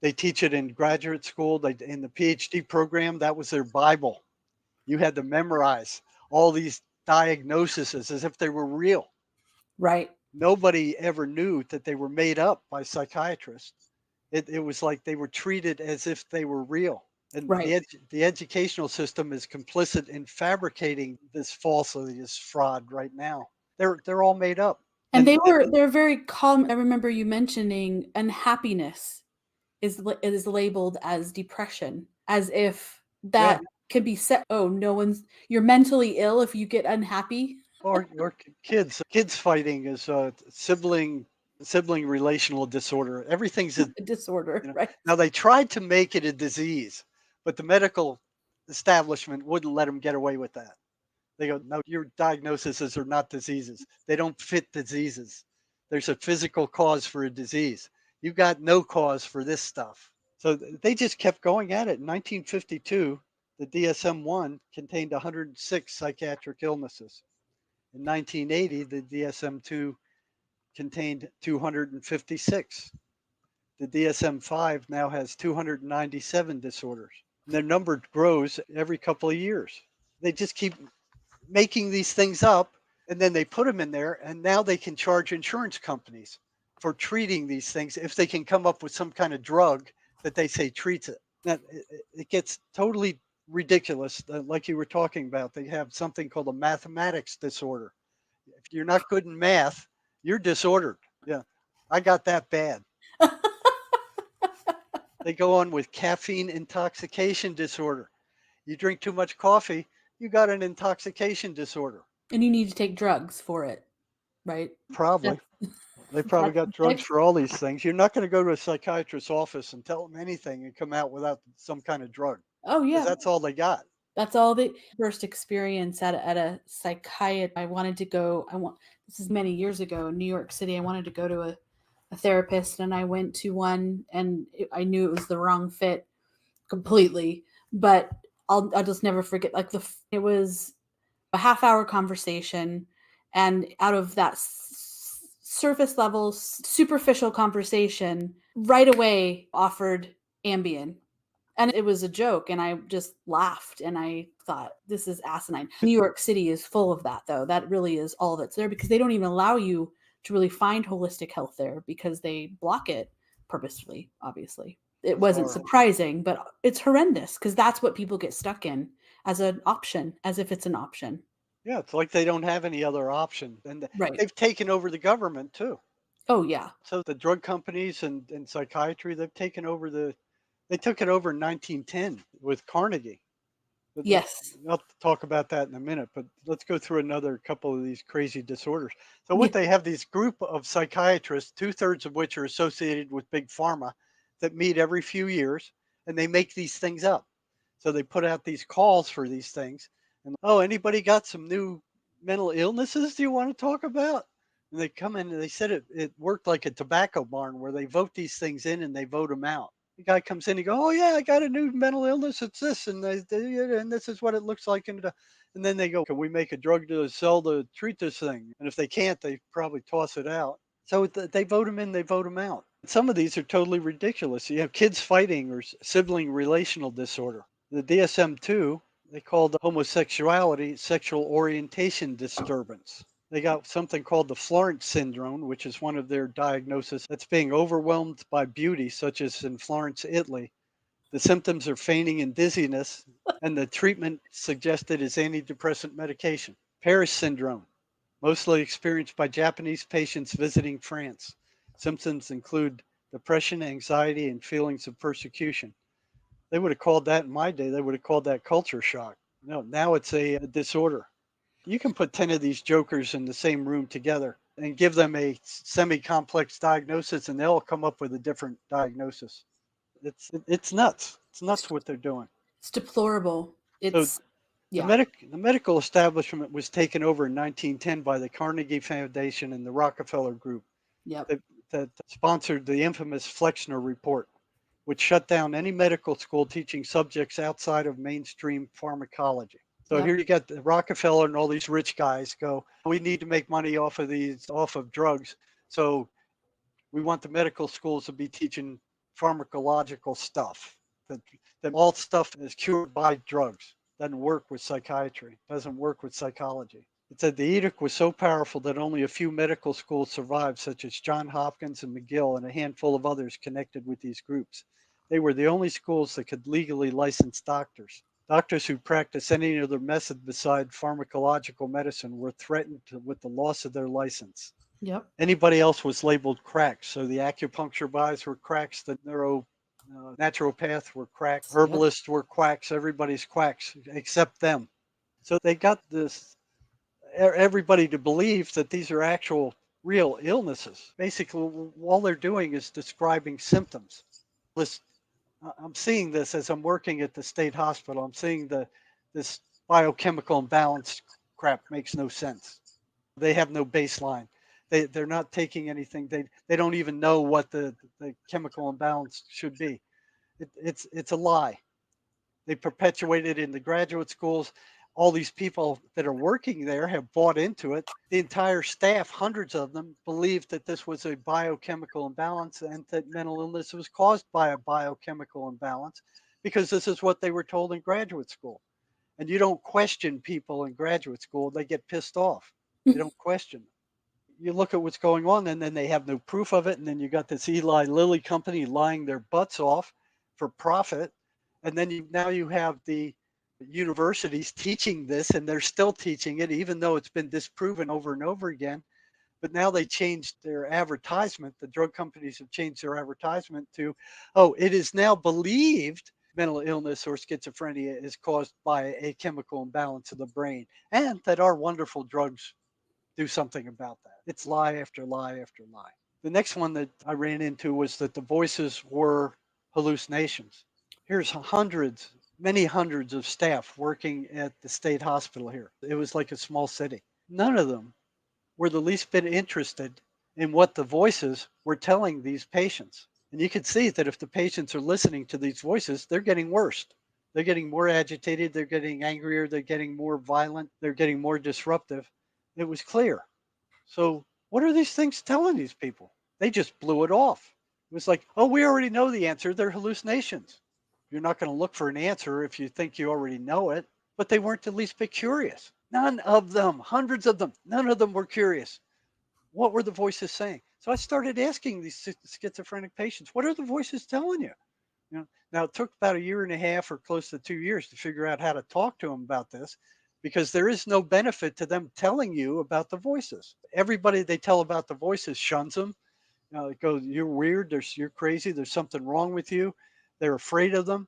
They teach it in graduate school. In the PhD program, that was their Bible. You had to memorize all these diagnoses as if they were real. Right. Nobody ever knew that they were made up by psychiatrists. It was like they were treated as if they were real. And Right. the educational system is complicit in fabricating this falsity, this fraud right now. They're all made up. And they're very calm. I remember you mentioning unhappiness is labeled as depression, as if that could be set. Oh, you're mentally ill if you get unhappy. Or kids fighting is a sibling relational disorder. Everything's a disorder, right? Now they tried to make it a disease, but the medical establishment wouldn't let them get away with that. They go, no, your diagnoses are not diseases. They don't fit diseases. There's a physical cause for a disease. You've got no cause for this stuff. So they just kept going at it. In 1952, the DSM-1 contained 106 psychiatric illnesses. In 1980, the DSM-2 contained 256. The DSM-5 now has 297 disorders. And their number grows every couple of years. They just keep making these things up, and then they put them in there, and now they can charge insurance companies for treating these things if they can come up with some kind of drug that they say treats it. Now, it gets totally ridiculous. Like you were talking about, they have something called a mathematics disorder. If you're not good in math, you're disordered. Yeah, I got that bad. They go on with caffeine intoxication disorder. You drink too much coffee, you got an intoxication disorder. And you need to take drugs for it, right? Probably. They probably got drugs for all these things. You're not going to go to a psychiatrist's office and tell them anything and come out without some kind of drug. Oh, yeah. That's all they got. That's all the first experience at a psychiatrist. I wanted to go, this is many years ago in New York City. I wanted to go to a therapist, and I went to one, and I knew it was the wrong fit completely, but I'll just never forget, like it was a half-hour conversation, and out of that surface level, superficial conversation, right away offered Ambien. And it was a joke, and I just laughed, and I thought, this is asinine. New York City is full of that, though. That really is all that's there, because they don't even allow you to really find holistic health there, because they block it purposefully, obviously. It wasn't surprising, but it's horrendous, because that's what people get stuck in as an option, as if it's an option. Yeah, it's like they don't have any other option. And they've taken over the government, too. Oh, yeah. So the drug companies and psychiatry, they've taken over they took it over in 1910 with Carnegie. Yes. I'll talk about that in a minute, but let's go through another couple of these crazy disorders. So what they have, these group of psychiatrists, 2/3 of which are associated with big pharma, that meet every few years, and they make these things up. So they put out these calls for these things. And, anybody got some new mental illnesses do you want to talk about? And they come in, and they said it worked like a tobacco barn, where they vote these things in and they vote them out. The guy comes in, he goes, "Oh yeah, I got a new mental illness. It's this, and and this is what it looks like." And then they go, "Can we make a drug to sell to treat this thing?" And if they can't, they probably toss it out. So they vote them in, they vote them out. Some of these are totally ridiculous. You have kids fighting or sibling relational disorder. The DSM-2, they called homosexuality sexual orientation disturbance. They got something called the Florence syndrome, which is one of their diagnoses that's being overwhelmed by beauty, such as in Florence, Italy. The symptoms are fainting and dizziness, and the treatment suggested is antidepressant medication. Paris syndrome, mostly experienced by Japanese patients visiting France. Symptoms include depression, anxiety, and feelings of persecution. They would have called that in my day, they would have called that culture shock. No, now it's a disorder. You can put 10 of these jokers in the same room together and give them a semi complex diagnosis, and they'll come up with a different diagnosis. It's nuts. It's nuts what they're doing. It's deplorable. So It's the yeah. the medical establishment was taken over in 1910 by the Carnegie Foundation and the Rockefeller Group Yep. that sponsored the infamous Flexner Report, which shut down any medical school teaching subjects outside of mainstream pharmacology. So Yep. here you got the Rockefeller and all these rich guys go, we need to make money off of drugs. So we want the medical schools to be teaching pharmacological stuff. That, that all stuff is cured by drugs. Doesn't work with psychiatry, doesn't work with psychology. It said the edict was so powerful that only a few medical schools survived, such as Johns Hopkins and McGill, and a handful of others connected with these groups. They were the only schools that could legally license doctors. Doctors who practiced any other method beside pharmacological medicine were threatened with the loss of their license. Yep. Anybody else was labeled cracks. So the acupuncture guys were cracks, the naturopaths were cracks, Yep. herbalists were quacks, everybody's quacks except them. So they got this everybody to believe that these are actual real illnesses. Basically, all they're doing is describing symptoms. This I'm seeing this as I'm working at the state hospital. I'm seeing this biochemical imbalance crap makes no sense. They have no baseline. They're not taking anything. They don't even know what the chemical imbalance should be. It's a lie. They perpetuate it in the graduate schools. All these people that are working there have bought into it. The entire staff, hundreds of them, believed that this was a biochemical imbalance and that mental illness was caused by a biochemical imbalance because this is what they were told in graduate school. And you don't question people in graduate school, they get pissed off. You don't question. You look at what's going on, and then they have no proof of it. And then you got this Eli Lilly company lying their butts off for profit. And then now you have the universities teaching this, and they're still teaching it, even though it's been disproven over and over again. But now they changed their advertisement. The drug companies have changed their advertisement to, oh, it is now believed mental illness or schizophrenia is caused by a chemical imbalance of the brain, and that our wonderful drugs do something about that. It's lie after lie after lie. The next one that I ran into was that the voices were hallucinations. Here's hundreds, many hundreds of staff working at the state hospital here. It was like a small city. None of them were the least bit interested in what the voices were telling these patients. And you can see that if the patients are listening to these voices, they're getting worse. They're getting more agitated, they're getting angrier, they're getting more violent, they're getting more disruptive. It was clear. So, what are these things telling these people? They just blew it off. It was like, oh, we already know the answer. They're hallucinations. You're not going to look for an answer if you think you already know it. But they weren't the least bit curious. None of them, hundreds of them, none of them were curious. What were the voices saying? So I started asking these schizophrenic patients, what are the voices telling you? Now it took about a year and a half or close to 2 years to figure out how to talk to them about this because there is no benefit to them telling you about the voices. Everybody they tell about the voices shuns them. It goes, you're weird, you're crazy, there's something wrong with you. They're afraid of them.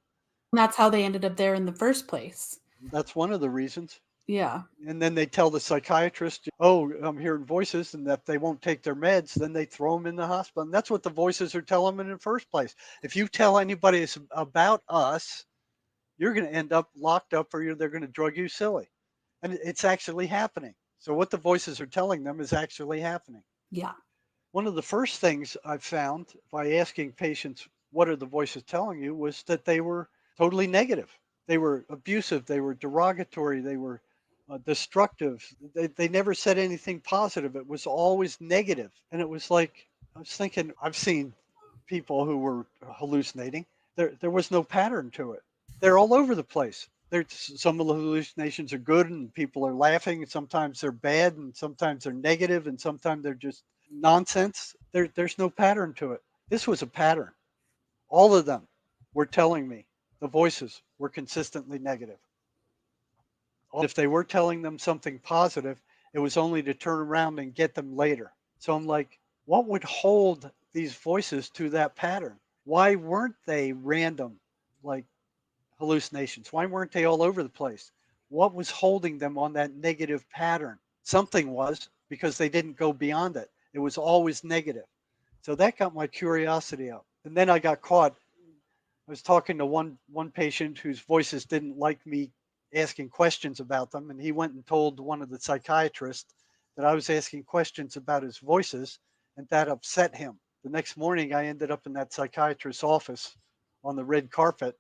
And that's how they ended up there in the first place. That's one of the reasons. Yeah. And then they tell the psychiatrist, oh, I'm hearing voices, and that they won't take their meds, then they throw them in the hospital. And that's what the voices are telling them in the first place. If you tell anybody about us, you're going to end up locked up or they're going to drug you silly. And it's actually happening. So what the voices are telling them is actually happening. Yeah. One of the first things I found by asking patients, what are the voices telling you, was that they were totally negative. They were abusive. They were derogatory. They were destructive. They never said anything positive. It was always negative. And it was like, I was thinking, I've seen people who were hallucinating. There was no pattern to it. They're all over the place. Some of the hallucinations are good and people are laughing, and sometimes they're bad, and sometimes they're negative, and sometimes they're just nonsense. There's no pattern to it. This was a pattern. All of them were telling me the voices were consistently negative. If they were telling them something positive, it was only to turn around and get them later. So I'm like, What would hold these voices to that pattern? Why weren't they random, like hallucinations? Why weren't they all over the place? What was holding them on that negative pattern? Something was, because they didn't go beyond it. It was always negative. So that got my curiosity up. And then I got caught. I was talking to one patient whose voices didn't like me asking questions about them, and he went and told one of the psychiatrists that I was asking questions about his voices, and that upset him. The next morning, I ended up in that psychiatrist's office on the red carpet,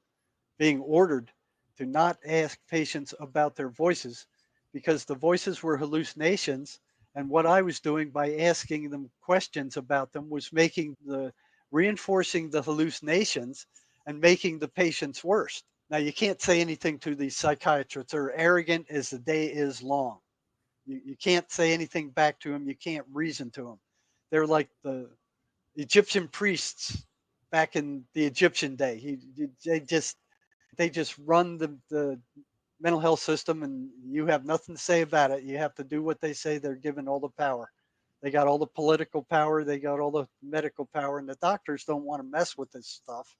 being ordered to not ask patients about their voices because the voices were hallucinations. And what I was doing by asking them questions about them was reinforcing the hallucinations and making the patients worse. Now, you can't say anything to these psychiatrists. They're arrogant as the day is long. You can't say anything back to them. You can't reason to them. They're like the Egyptian priests back in the Egyptian day. They just run the mental health system, and you have nothing to say about it. You have to do what they say. They're given all the power. They got all the political power. They got all the medical power, and the doctors don't want to mess with this stuff.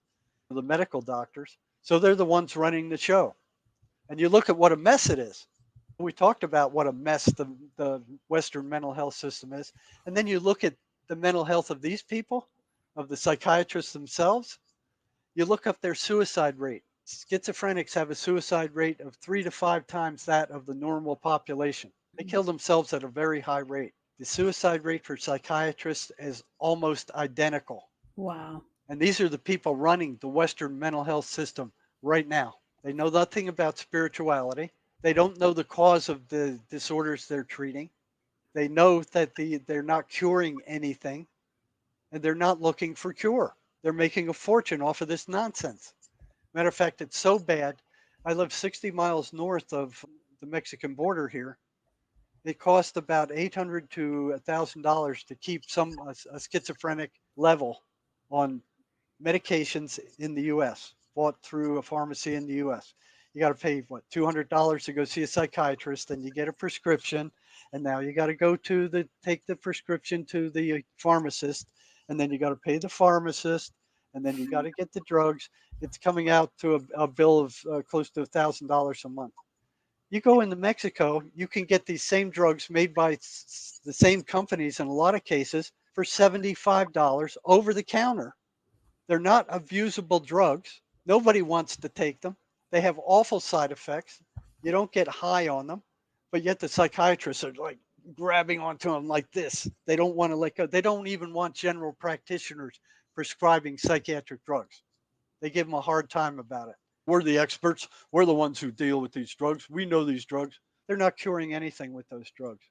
The medical doctors. So they're the ones running the show. And you look at what a mess it is. We talked about what a mess the Western mental health system is. And then you look at the mental health of these people, of the psychiatrists themselves. You look up their suicide rate. Schizophrenics have a suicide rate of 3 to 5 times that of the normal population. They kill themselves at a very high rate. The suicide rate for psychiatrists is almost identical. Wow. And these are the people running the Western mental health system right now. They know nothing about spirituality. They don't know the cause of the disorders they're treating. They know that they're not curing anything, and they're not looking for cure. They're making a fortune off of this nonsense. Matter of fact, it's so bad. I live 60 miles north of the Mexican border here. It costs about $800 to $1,000 to keep a schizophrenic level on medications in the U.S. bought through a pharmacy in the U.S. You got to pay what, $200 to go see a psychiatrist, and you get a prescription, and now you got to take the prescription to the pharmacist, and then you got to pay the pharmacist, and then you got to get the drugs. It's coming out to a bill of close to $1,000 a month. You go into Mexico, you can get these same drugs made by the same companies in a lot of cases for $75 over the counter. They're not abusable drugs. Nobody wants to take them. They have awful side effects. You don't get high on them, but yet the psychiatrists are like grabbing onto them like this. They don't want to let go. They don't even want general practitioners prescribing psychiatric drugs. They give them a hard time about it. We're the experts. We're the ones who deal with these drugs. We know these drugs. They're not curing anything with those drugs.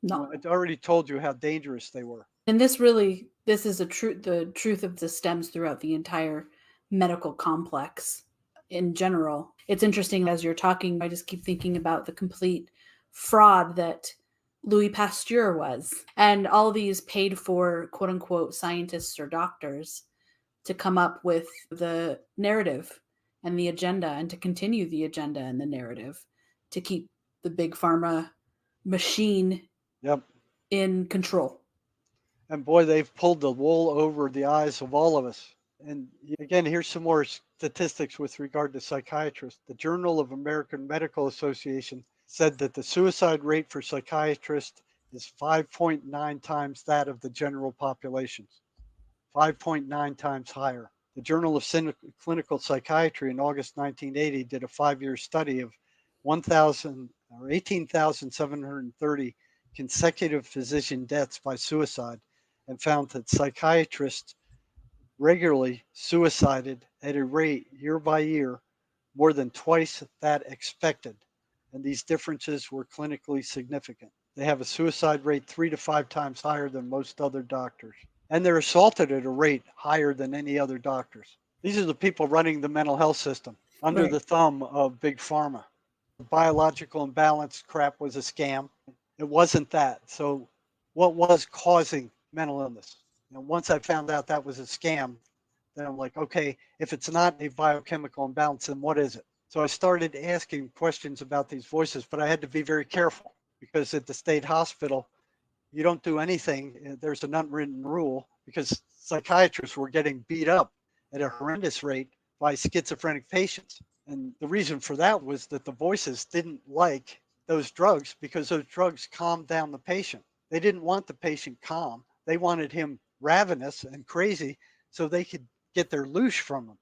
No. I already told you how dangerous they were. And this is the truth of this stems throughout the entire medical complex in general. It's interesting as you're talking, I just keep thinking about the complete fraud that Louis Pasteur was, and all these paid for quote unquote scientists or doctors to come up with the narrative and the agenda and to continue the agenda and the narrative to keep the big pharma machine Yep. in control. And boy, they've pulled the wool over the eyes of all of us. And again, here's some more statistics with regard to psychiatrists. The Journal of American Medical Association said that the suicide rate for psychiatrists is 5.9 times that of the general population. 5.9 times higher. The Journal of Clinical Psychiatry in August 1980 did a 5-year study of 18,730 consecutive physician deaths by suicide and found that psychiatrists regularly suicided at a rate year by year more than twice that expected. And these differences were clinically significant. They have a suicide rate 3 to 5 times higher than most other doctors. And they're assaulted at a rate higher than any other doctors. These are the people running the mental health system under Right. the thumb of Big Pharma. The biological imbalance crap was a scam. It wasn't that. So what was causing mental illness? And once I found out that was a scam, then I'm like, okay, if it's not a biochemical imbalance, then what is it? So I started asking questions about these voices, but I had to be very careful because at the state hospital, You don't do anything. There's an unwritten rule because psychiatrists were getting beat up at a horrendous rate by schizophrenic patients. And the reason for that was that the voices didn't like those drugs because those drugs calmed down the patient. They didn't want the patient calm. They wanted him ravenous and crazy so they could get their loosh from him.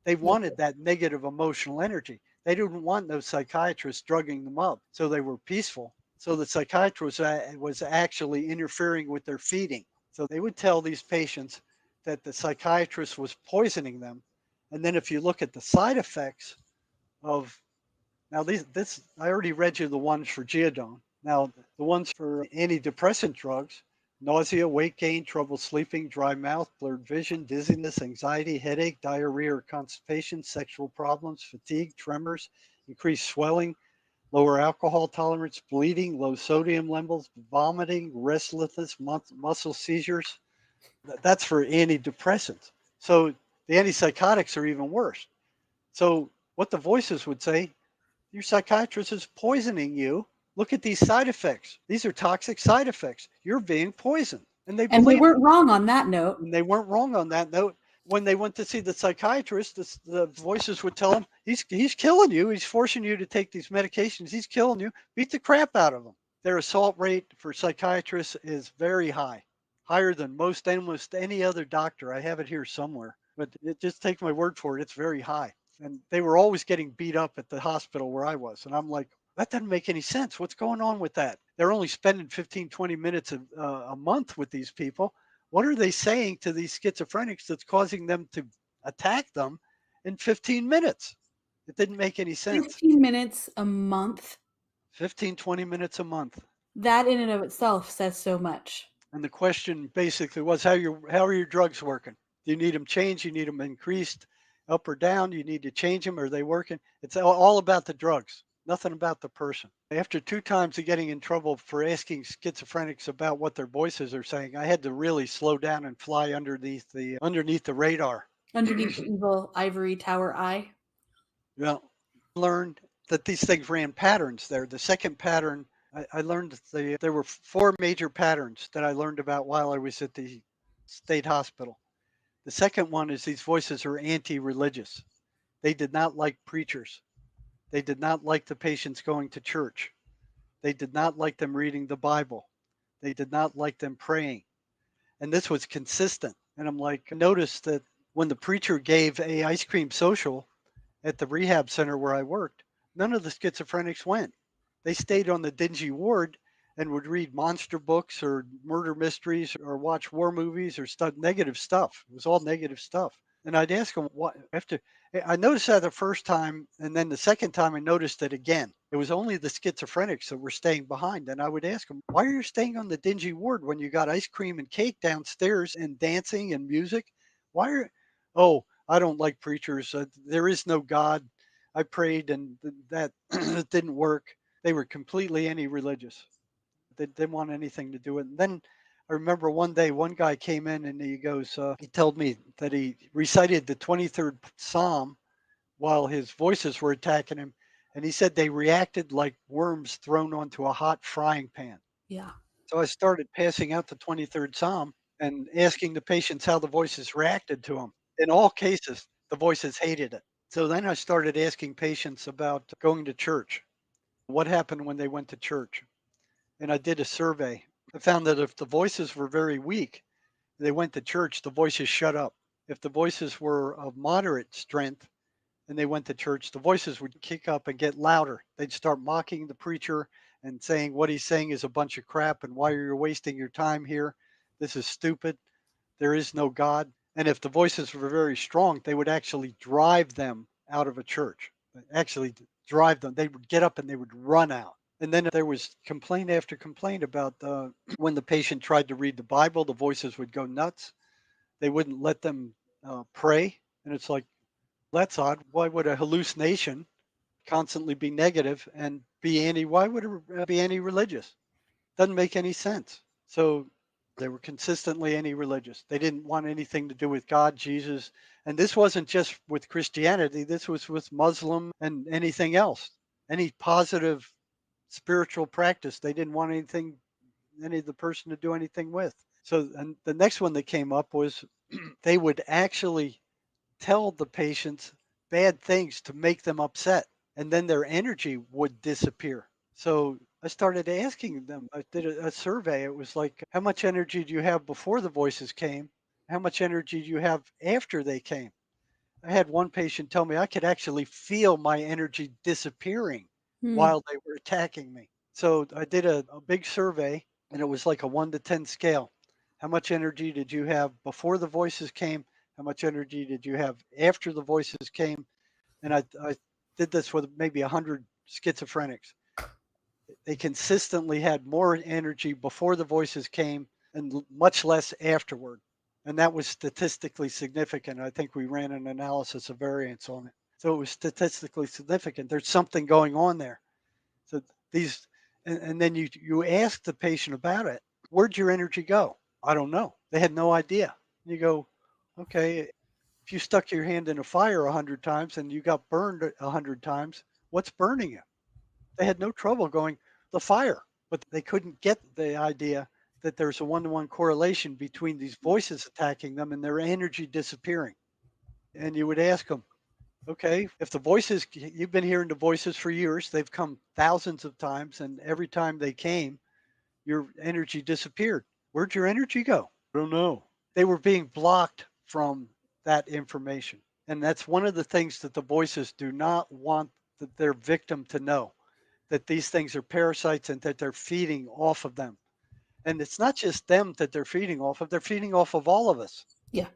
They Yeah. wanted that negative emotional energy. They didn't want no psychiatrists drugging them up. So they were peaceful. So the psychiatrist was actually interfering with their feeding. So they would tell these patients that the psychiatrist was poisoning them. And then if you look at the side effects of now these this I already read you the ones for Geodone. Now the ones for antidepressant drugs, nausea, weight gain, trouble sleeping, dry mouth, blurred vision, dizziness, anxiety, headache, diarrhea or constipation, sexual problems, fatigue, tremors, increased swelling, lower alcohol tolerance, bleeding, low sodium levels, vomiting, restlessness, muscle seizures. That's for antidepressants. So the antipsychotics are even worse. So what the voices would say, your psychiatrist is poisoning you. Look at these side effects. These are toxic side effects. You're being poisoned. And they And they believed weren't them. wrong on that note. And they weren't wrong on that note. When they went to see the psychiatrist, the voices would tell them, he's killing you. He's forcing you to take these medications. He's killing you. Beat the crap out of him. Their assault rate for psychiatrists is very high, higher than almost any other doctor. I have it here somewhere, but just take my word for it. It's very high. And they were always getting beat up at the hospital where I was. And I'm like, that doesn't make any sense. What's going on with that? They're only spending 15, 20 minutes a month with these people. What are they saying to these schizophrenics that's causing them to attack them in 15 minutes? It didn't make any sense. 15 minutes a month. 15, 20 minutes a month. That in and of itself says so much. And the question basically was how are your drugs working? Do you need them changed? You need them increased, up or down? You need to change them. Are they working? It's all about the drugs, nothing about the person. After two times of getting in trouble for asking schizophrenics about what their voices are saying, I had to really slow down and fly underneath the radar. Underneath the evil ivory tower eye. Yeah, learned that these things ran patterns there. The second pattern, I learned there were four major patterns that I learned about while I was at the state hospital. The second one is these voices are anti religious. They did not like preachers. They did not like the patients going to church. They did not like them reading the Bible. They did not like them praying. And this was consistent. And I'm like, notice that when the preacher gave a ice cream social at the rehab center where I worked, none of the schizophrenics went. They stayed on the dingy ward and would read monster books or murder mysteries or watch war movies or negative stuff. It was all negative stuff. And I'd ask them what after I noticed that the first time, and then the second time I noticed it again. It was only the schizophrenics that were staying behind. And I would ask them, why are you staying on the dingy ward when you got ice cream and cake downstairs and dancing and music? Why are oh, I don't like preachers. There is no God. I prayed and that didn't work. They were completely anti-religious. They didn't want anything to do with it. And then I remember one day, one guy came in and he goes, he told me that he recited the 23rd Psalm while his voices were attacking him. And he said they reacted like worms thrown onto a hot frying pan. Yeah. So I started passing out the 23rd Psalm and asking the patients how the voices reacted to them. In all cases, the voices hated it. So then I started asking patients about going to church. What happened when they went to church? And I did a survey. I found that if the voices were very weak, they went to church, the voices shut up. If the voices were of moderate strength and they went to church, the voices would kick up and get louder. They'd start mocking the preacher and saying what he's saying is a bunch of crap and why are you wasting your time here? This is stupid. There is no God. And if the voices were very strong, they would actually drive them out of a church. Actually drive them. They would get up and they would run out. And then there was complaint after complaint about when the patient tried to read the Bible, the voices would go nuts. They wouldn't let them pray. And it's like, that's odd. Why would a hallucination constantly be negative and be why would it be anti-religious? Doesn't make any sense. So they were consistently anti-religious. They didn't want anything to do with God, Jesus. And this wasn't just with Christianity. This was with Muslim and anything else. Any positive spiritual practice. They didn't want anything any of the person to do anything with. So, and the next one that came up was they would actually tell the patients bad things to make them upset, and then their energy would disappear. So I started asking them, I did a survey. It was like, how much energy do you have before the voices came? How much energy do you have after they came? I had one patient tell me I could actually feel my energy disappearing Hmm. while they were attacking me. So I did a big survey, and it was like a 1 to 10 scale. How much energy did you have before the voices came? How much energy did you have after the voices came? And I did this with maybe 100 schizophrenics. They consistently had more energy before the voices came and much less afterward. And that was statistically significant. I think we ran an analysis of variance on it. So it was statistically significant. There's something going on there. So these, and then you ask the patient about it. Where'd your energy go? I don't know. They had no idea. You go, okay, if you stuck your hand in a fire 100 times and you got burned 100 times, what's burning you? They had no trouble going the fire, but they couldn't get the idea that there's a 1 to 1 correlation between these voices attacking them and their energy disappearing. And you would ask them, okay, if the voices, you've been hearing the voices for years, they've come thousands of times, and every time they came, your energy disappeared. Where'd your energy go? I don't know. They were being blocked from that information. And that's one of the things that the voices do not want their victim to know, that these things are parasites and that they're feeding off of them. And it's not just them that they're feeding off of, they're feeding off of all of us. Yeah,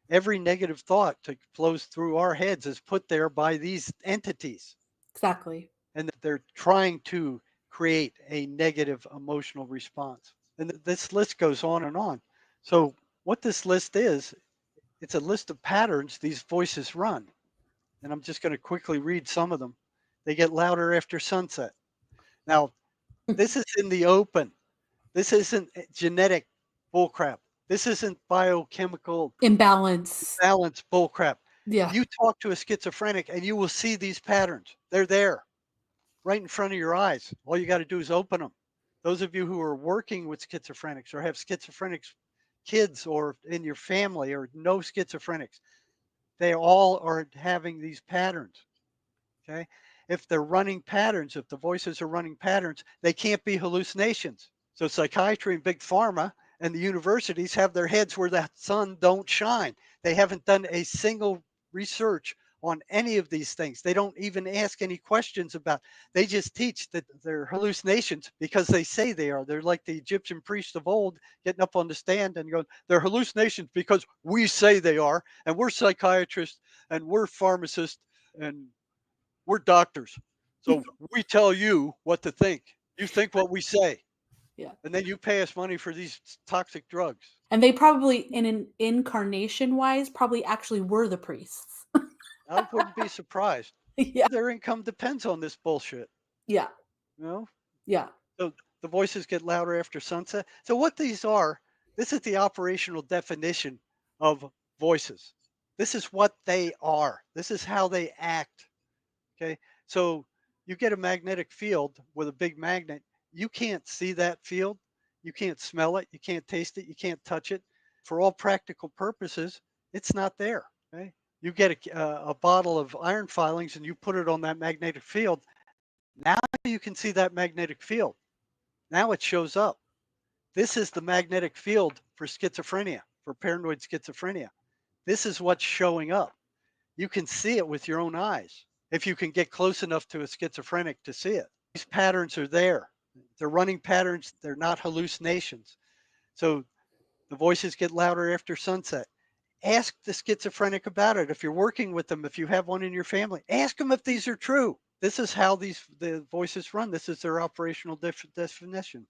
Every negative thought that flows through our heads is put there by these entities. exactly. And they're trying to create a negative emotional response. And this list goes on and on. So, what this list is, it's a list of patterns these voices run. And I'm just going to quickly read some of them. They get louder after sunset. Now, this is in the open. This isn't genetic bullcrap. This isn't biochemical Imbalance. balance bullcrap. Yeah, You talk to a schizophrenic and you will see these patterns. They're there right in front of your eyes. All you got to do is open them. Those of you who are working with schizophrenics or have schizophrenics kids or in your family or know schizophrenics, they all are having these patterns. Okay. If they're running patterns, if the voices are running patterns, they can't be hallucinations. So psychiatry and big pharma and the universities have their heads where the sun don't shine. They haven't done a single research on any of these things. They don't even ask any questions about. They just teach that they're hallucinations because they say they are. They're like the Egyptian priests of old getting up on the stand and going, they're hallucinations because we say they are, and we're psychiatrists and we're pharmacists and we're doctors. So we tell you what to think. You think what we say. yeah. And then you pay us money for these toxic drugs. And they probably, in an incarnation wise, probably actually were the priests. I wouldn't be surprised. Yeah, Their income depends on this bullshit. yeah, You know? yeah. So the voices get louder after sunset. So what these are, this is the operational definition of voices. This is what they are. This is how they act. Okay. So you get a magnetic field with a big magnet. You can't see that field. You can't smell it. You can't taste it. You can't touch it. For all practical purposes, it's not there. Okay. You get a bottle of iron filings and you put it on that magnetic field. Now you can see that magnetic field. Now it shows up. This is the magnetic field for schizophrenia, for paranoid schizophrenia. This is what's showing up. You can see it with your own eyes if you can get close enough to a schizophrenic to see it. These patterns are there. They're running patterns, they're not hallucinations. So the voices get louder after sunset. Ask the schizophrenic about it. If you're working with them, if you have one in your family, ask them if these are true. This is how the voices run. This is their operational definition.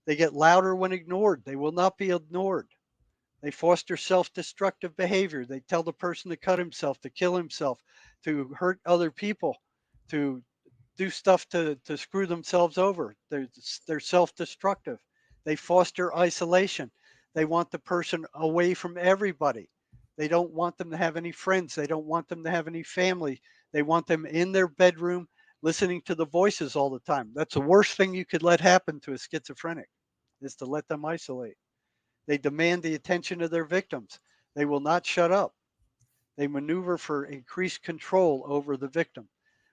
They get louder when ignored. They will not be ignored. They foster self destructive behavior. They tell the person to cut himself, to kill himself, to hurt other people, to do stuff to screw themselves over. They're self destructive. They foster isolation. They want the person away from everybody. They don't want them to have any friends. They don't want them to have any family. They want them in their bedroom listening to the voices all the time. That's the worst thing you could let happen to a schizophrenic. is to let them isolate. They demand the attention of their victims. They will not shut up. They maneuver for increased control over the victim.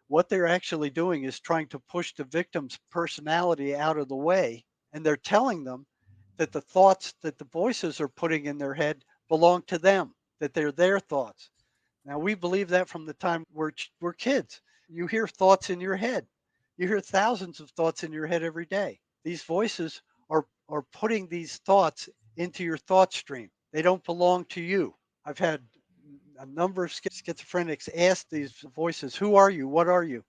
What they're actually doing is trying to push the victim's personality out of the way, and they're telling them that the thoughts that the voices are putting in their head belong to them, that they're their thoughts. Now, we believe that from the time we're kids. You hear thoughts in your head. You hear thousands of thoughts in your head every day. These voices are putting these thoughts into your thought stream. They don't belong to you. I've had a number of schizophrenics ask these voices, "Who are you? What are you?"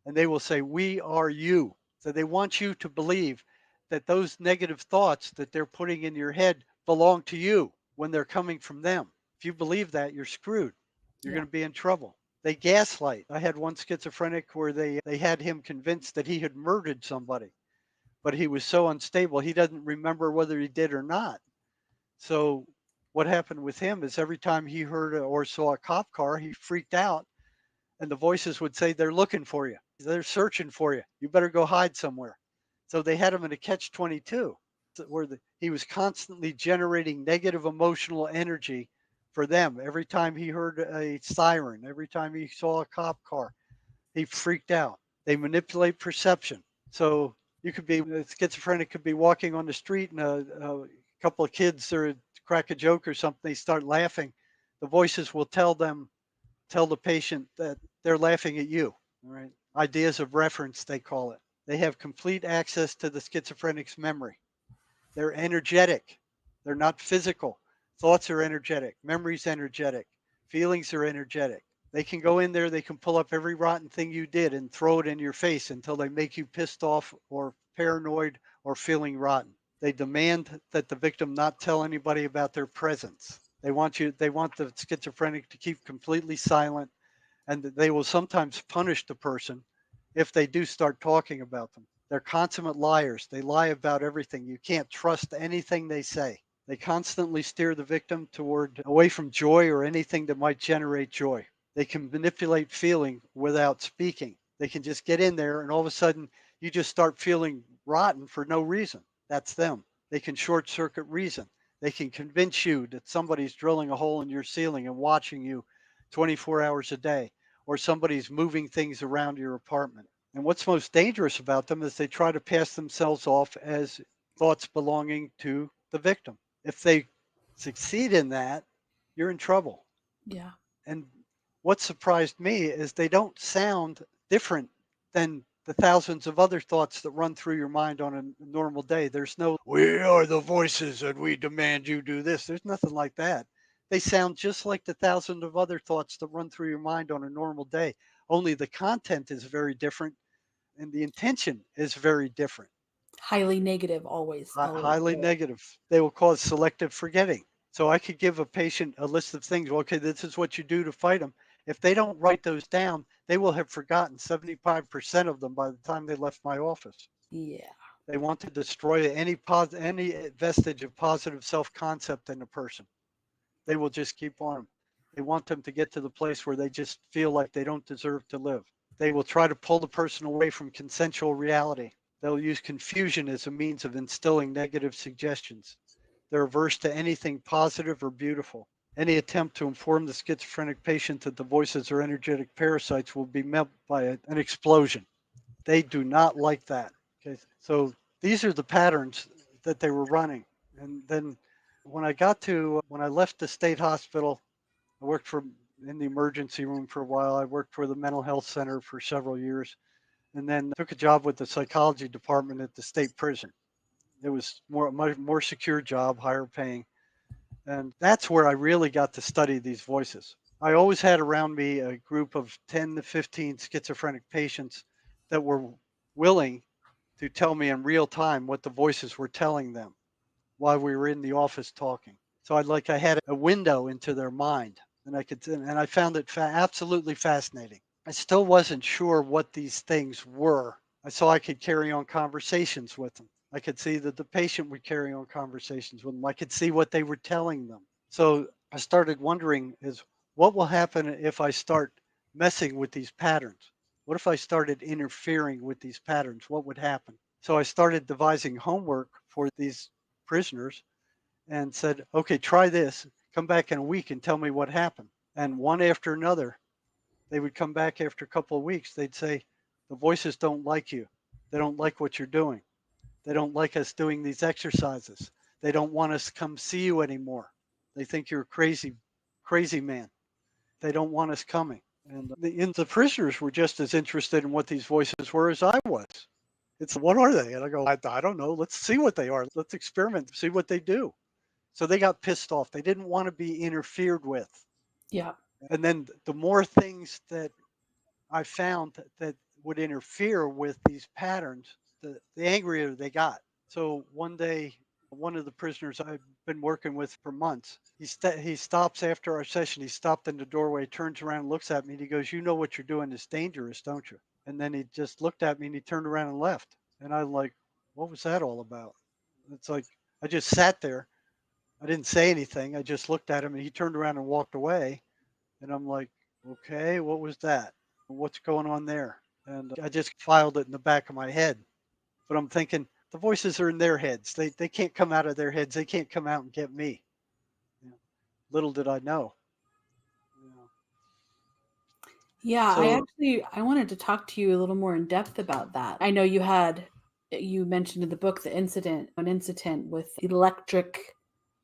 And they will say, "We are you." So they want you to believe that those negative thoughts that they're putting in your head belong to you when they're coming from them. If you believe that, you're screwed. You're Yeah. going to be in trouble. They gaslight. I had one schizophrenic where they had him convinced that he had murdered somebody, but he was so unstable he doesn't remember whether he did or not. So what happened with him is every time he heard or saw a cop car, he freaked out, and the voices would say, "They're looking for you. They're searching for you. You better go hide somewhere." So they had him in a catch 22 where he was constantly generating negative emotional energy for them. Every time he heard a siren, every time he saw a cop car, he freaked out. They manipulate perception. So you could be a schizophrenic could be walking on the street and a couple of kids or crack a joke or something. They start laughing. The voices will tell the patient that they're laughing at you. All right. Ideas of reference, they call it. They have complete access to the schizophrenic's memory. They're energetic. They're not physical. Thoughts are energetic. Memory's energetic. Feelings are energetic. They can go in there, they can pull up every rotten thing you did and throw it in your face until they make you pissed off or paranoid or feeling rotten. They demand that the victim not tell anybody about their presence. They want the schizophrenic to keep completely silent, and they will sometimes punish the person if they do start talking about them. They're consummate liars. They lie about everything. You can't trust anything they say. They constantly steer the victim toward away from joy or anything that might generate joy. They can manipulate feeling without speaking. They can just get in there and all of a sudden you just start feeling rotten for no reason. That's them. They can short circuit reason. They can convince you that somebody's drilling a hole in your ceiling and watching you 24 hours a day, or somebody's moving things around your apartment. And what's most dangerous about them is they try to pass themselves off as thoughts belonging to the victim. If they succeed in that, you're in trouble. Yeah. And what surprised me is they don't sound different than the thousands of other thoughts that run through your mind on a normal day. There's no, "We are the voices and we demand you do this." There's nothing like that. They sound just like the thousand of other thoughts that run through your mind on a normal day. Only the content is very different and the intention is very different. Highly negative, always, always. Highly negative. They will cause selective forgetting. So I could give a patient a list of things. Well, okay, this is what you do to fight them. If they don't write those down, they will have forgotten 75% of them by the time they left my office. Yeah. They want to destroy any vestige of positive self-concept in a person. They will just keep on them. They want them to get to the place where they just feel like they don't deserve to live. They will try to pull the person away from consensual reality. They'll use confusion as a means of instilling negative suggestions. They're averse to anything positive or beautiful. Any attempt to inform the schizophrenic patient that the voices are energetic parasites will be met by an explosion. They do not like that. Okay, so these are the patterns that they were running. And then when I left the state hospital, I worked for in the emergency room for a while. I worked for the mental health center for several years, and then took a job with the psychology department at the state prison. It was much more secure job, higher paying, and that's where I really got to study these voices. I always had around me a group of 10 to 15 schizophrenic patients that were willing to tell me in real time what the voices were telling them while we were in the office talking. So I had a window into their mind, and I found it absolutely fascinating. I still wasn't sure what these things were. I saw I could carry on conversations with them. I could see that the patient would carry on conversations with them. I could see what they were telling them. So I started wondering is what will happen if I start messing with these patterns? What if I started interfering with these patterns? What would happen? So I started devising homework for these prisoners and said, okay, try this. Come back in a week and tell me what happened. And one after another, they would come back after a couple of weeks. They'd say, the voices don't like you. They don't like what you're doing. They don't like us doing these exercises. They don't want us to come see you anymore. They think you're a crazy, crazy man. They don't want us coming. And the prisoners were just as interested in what these voices were as I was. It's what are they? And I go, I don't know. Let's see what they are. Let's experiment, see what they do. So they got pissed off. They didn't want to be interfered with. Yeah. And then the more things that I found that would interfere with these patterns, the angrier they got. So one day, one of the prisoners I've been working with for months, he stops after our session. He stopped in the doorway, turns around, looks at me, and he goes, "You know what you're doing is dangerous, don't you?" And then he just looked at me and he turned around and left. And I'm like, "What was that all about?" It's like I just sat there. I didn't say anything. I just looked at him and he turned around and walked away. And I'm like, "Okay, what was that? What's going on there?" And I just filed it in the back of my head. But I'm thinking the voices are in their heads. They can't come out of their heads. They can't come out and get me. You know, little did I know. You know. Yeah, So I wanted to talk to you a little more in depth about that. I know you mentioned in the book an incident with electric,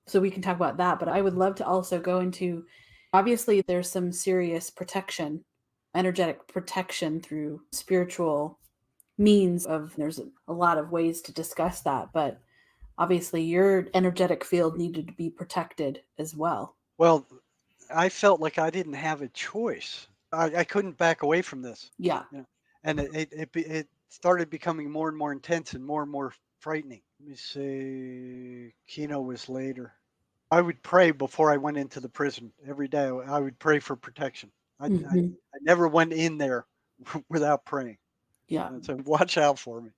so we can talk about that, but I would love to also go into, obviously there's some serious protection, energetic protection through spiritual means there's a lot of ways to discuss that, but obviously your energetic field needed to be protected as well. well, I felt like I didn't have a choice. I couldn't back away from this. Yeah. You know, and it started becoming more and more intense and more frightening. Let me see. Kino was later. I would pray before I went into the prison every day. I would pray for protection. Hmm. I never went in there without praying. Yeah. And so watch out for me.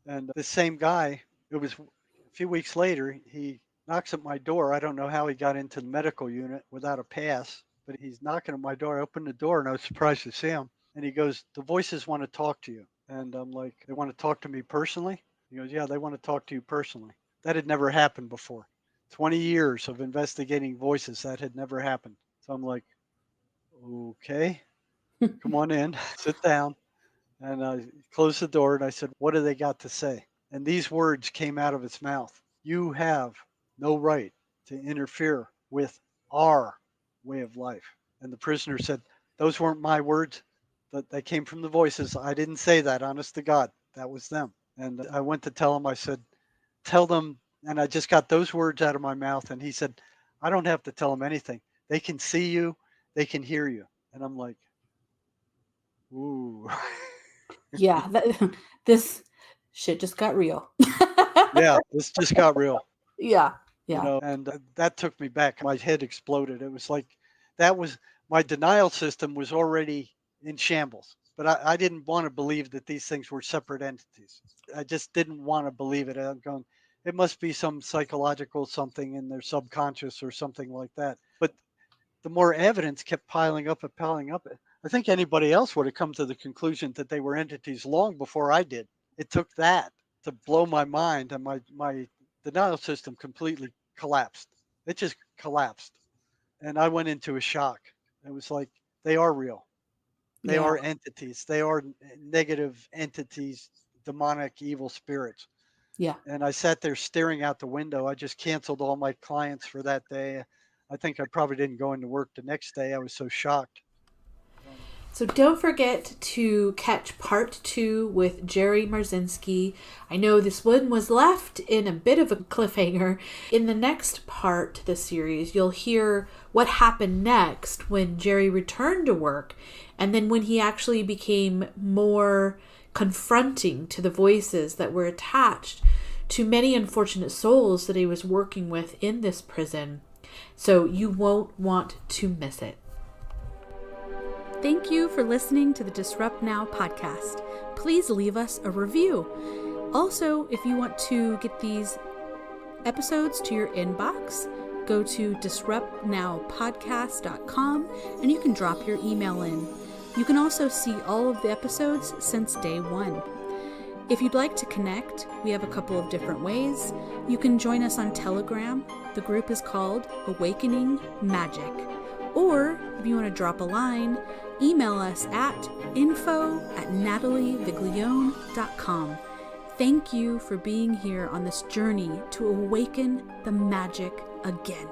And the same guy, it was a few weeks later, he knocks at my door. I don't know how he got into the medical unit without a pass, but he's knocking at my door. I open the door and I was surprised to see him. And he goes, "The voices want to talk to you." And I'm like, "They want to talk to me personally?" He goes, "Yeah, they want to talk to you personally." That had never happened before. 20 years of investigating voices, that had never happened. So I'm like, "Okay, come on in, sit down." And I closed the door and I said, "What do they got to say?" And these words came out of his mouth: "You have no right to interfere with our way of life." And the prisoner said, "Those weren't my words. But they came from the voices. I didn't say that, honest to God. That was them." And I went to tell him, I said, "Tell them." And I just got those words out of my mouth. And he said, "I don't have to tell them anything. They can see you, they can hear you." And I'm like, ooh. Yeah, this shit just got real. Yeah, this just got real, Yeah, you yeah, know, and that took me back. My head exploded. It was like that was my denial system was already in shambles, but I didn't want to believe that these things were separate entities. I just didn't want to believe it. I'm going, it must be some psychological something in their subconscious or something like that. But the more evidence kept piling up and piling up. I think anybody else would have come to the conclusion that they were entities long before I did. It took that to blow my mind, and my denial system completely collapsed. It just collapsed, and I went into a shock. It was like they are real. They yeah, are entities. They are negative entities, demonic, evil spirits. yeah. And I sat there staring out the window. I just canceled all my clients for that day. I think I probably didn't go into work the next day. I was so shocked. So don't forget to catch part 2 with Jerry Marzinsky. I know this one was left in a bit of a cliffhanger. In the next part of the series, you'll hear what happened next when Jerry returned to work, and then when he actually became more confronting to the voices that were attached to many unfortunate souls that he was working with in this prison. So you won't want to miss it. Thank you for listening to the Disrupt Now podcast. Please leave us a review. Also, if you want to get these episodes to your inbox, go to disruptnowpodcast.com and you can drop your email in. You can also see all of the episodes since day 1. If you'd like to connect, we have a couple of different ways. You can join us on Telegram. The group is called Awakening Magick. Or if you want to drop a line, email us at info@natalieviglione.com. Thank you for being here on this journey to awaken the magic again.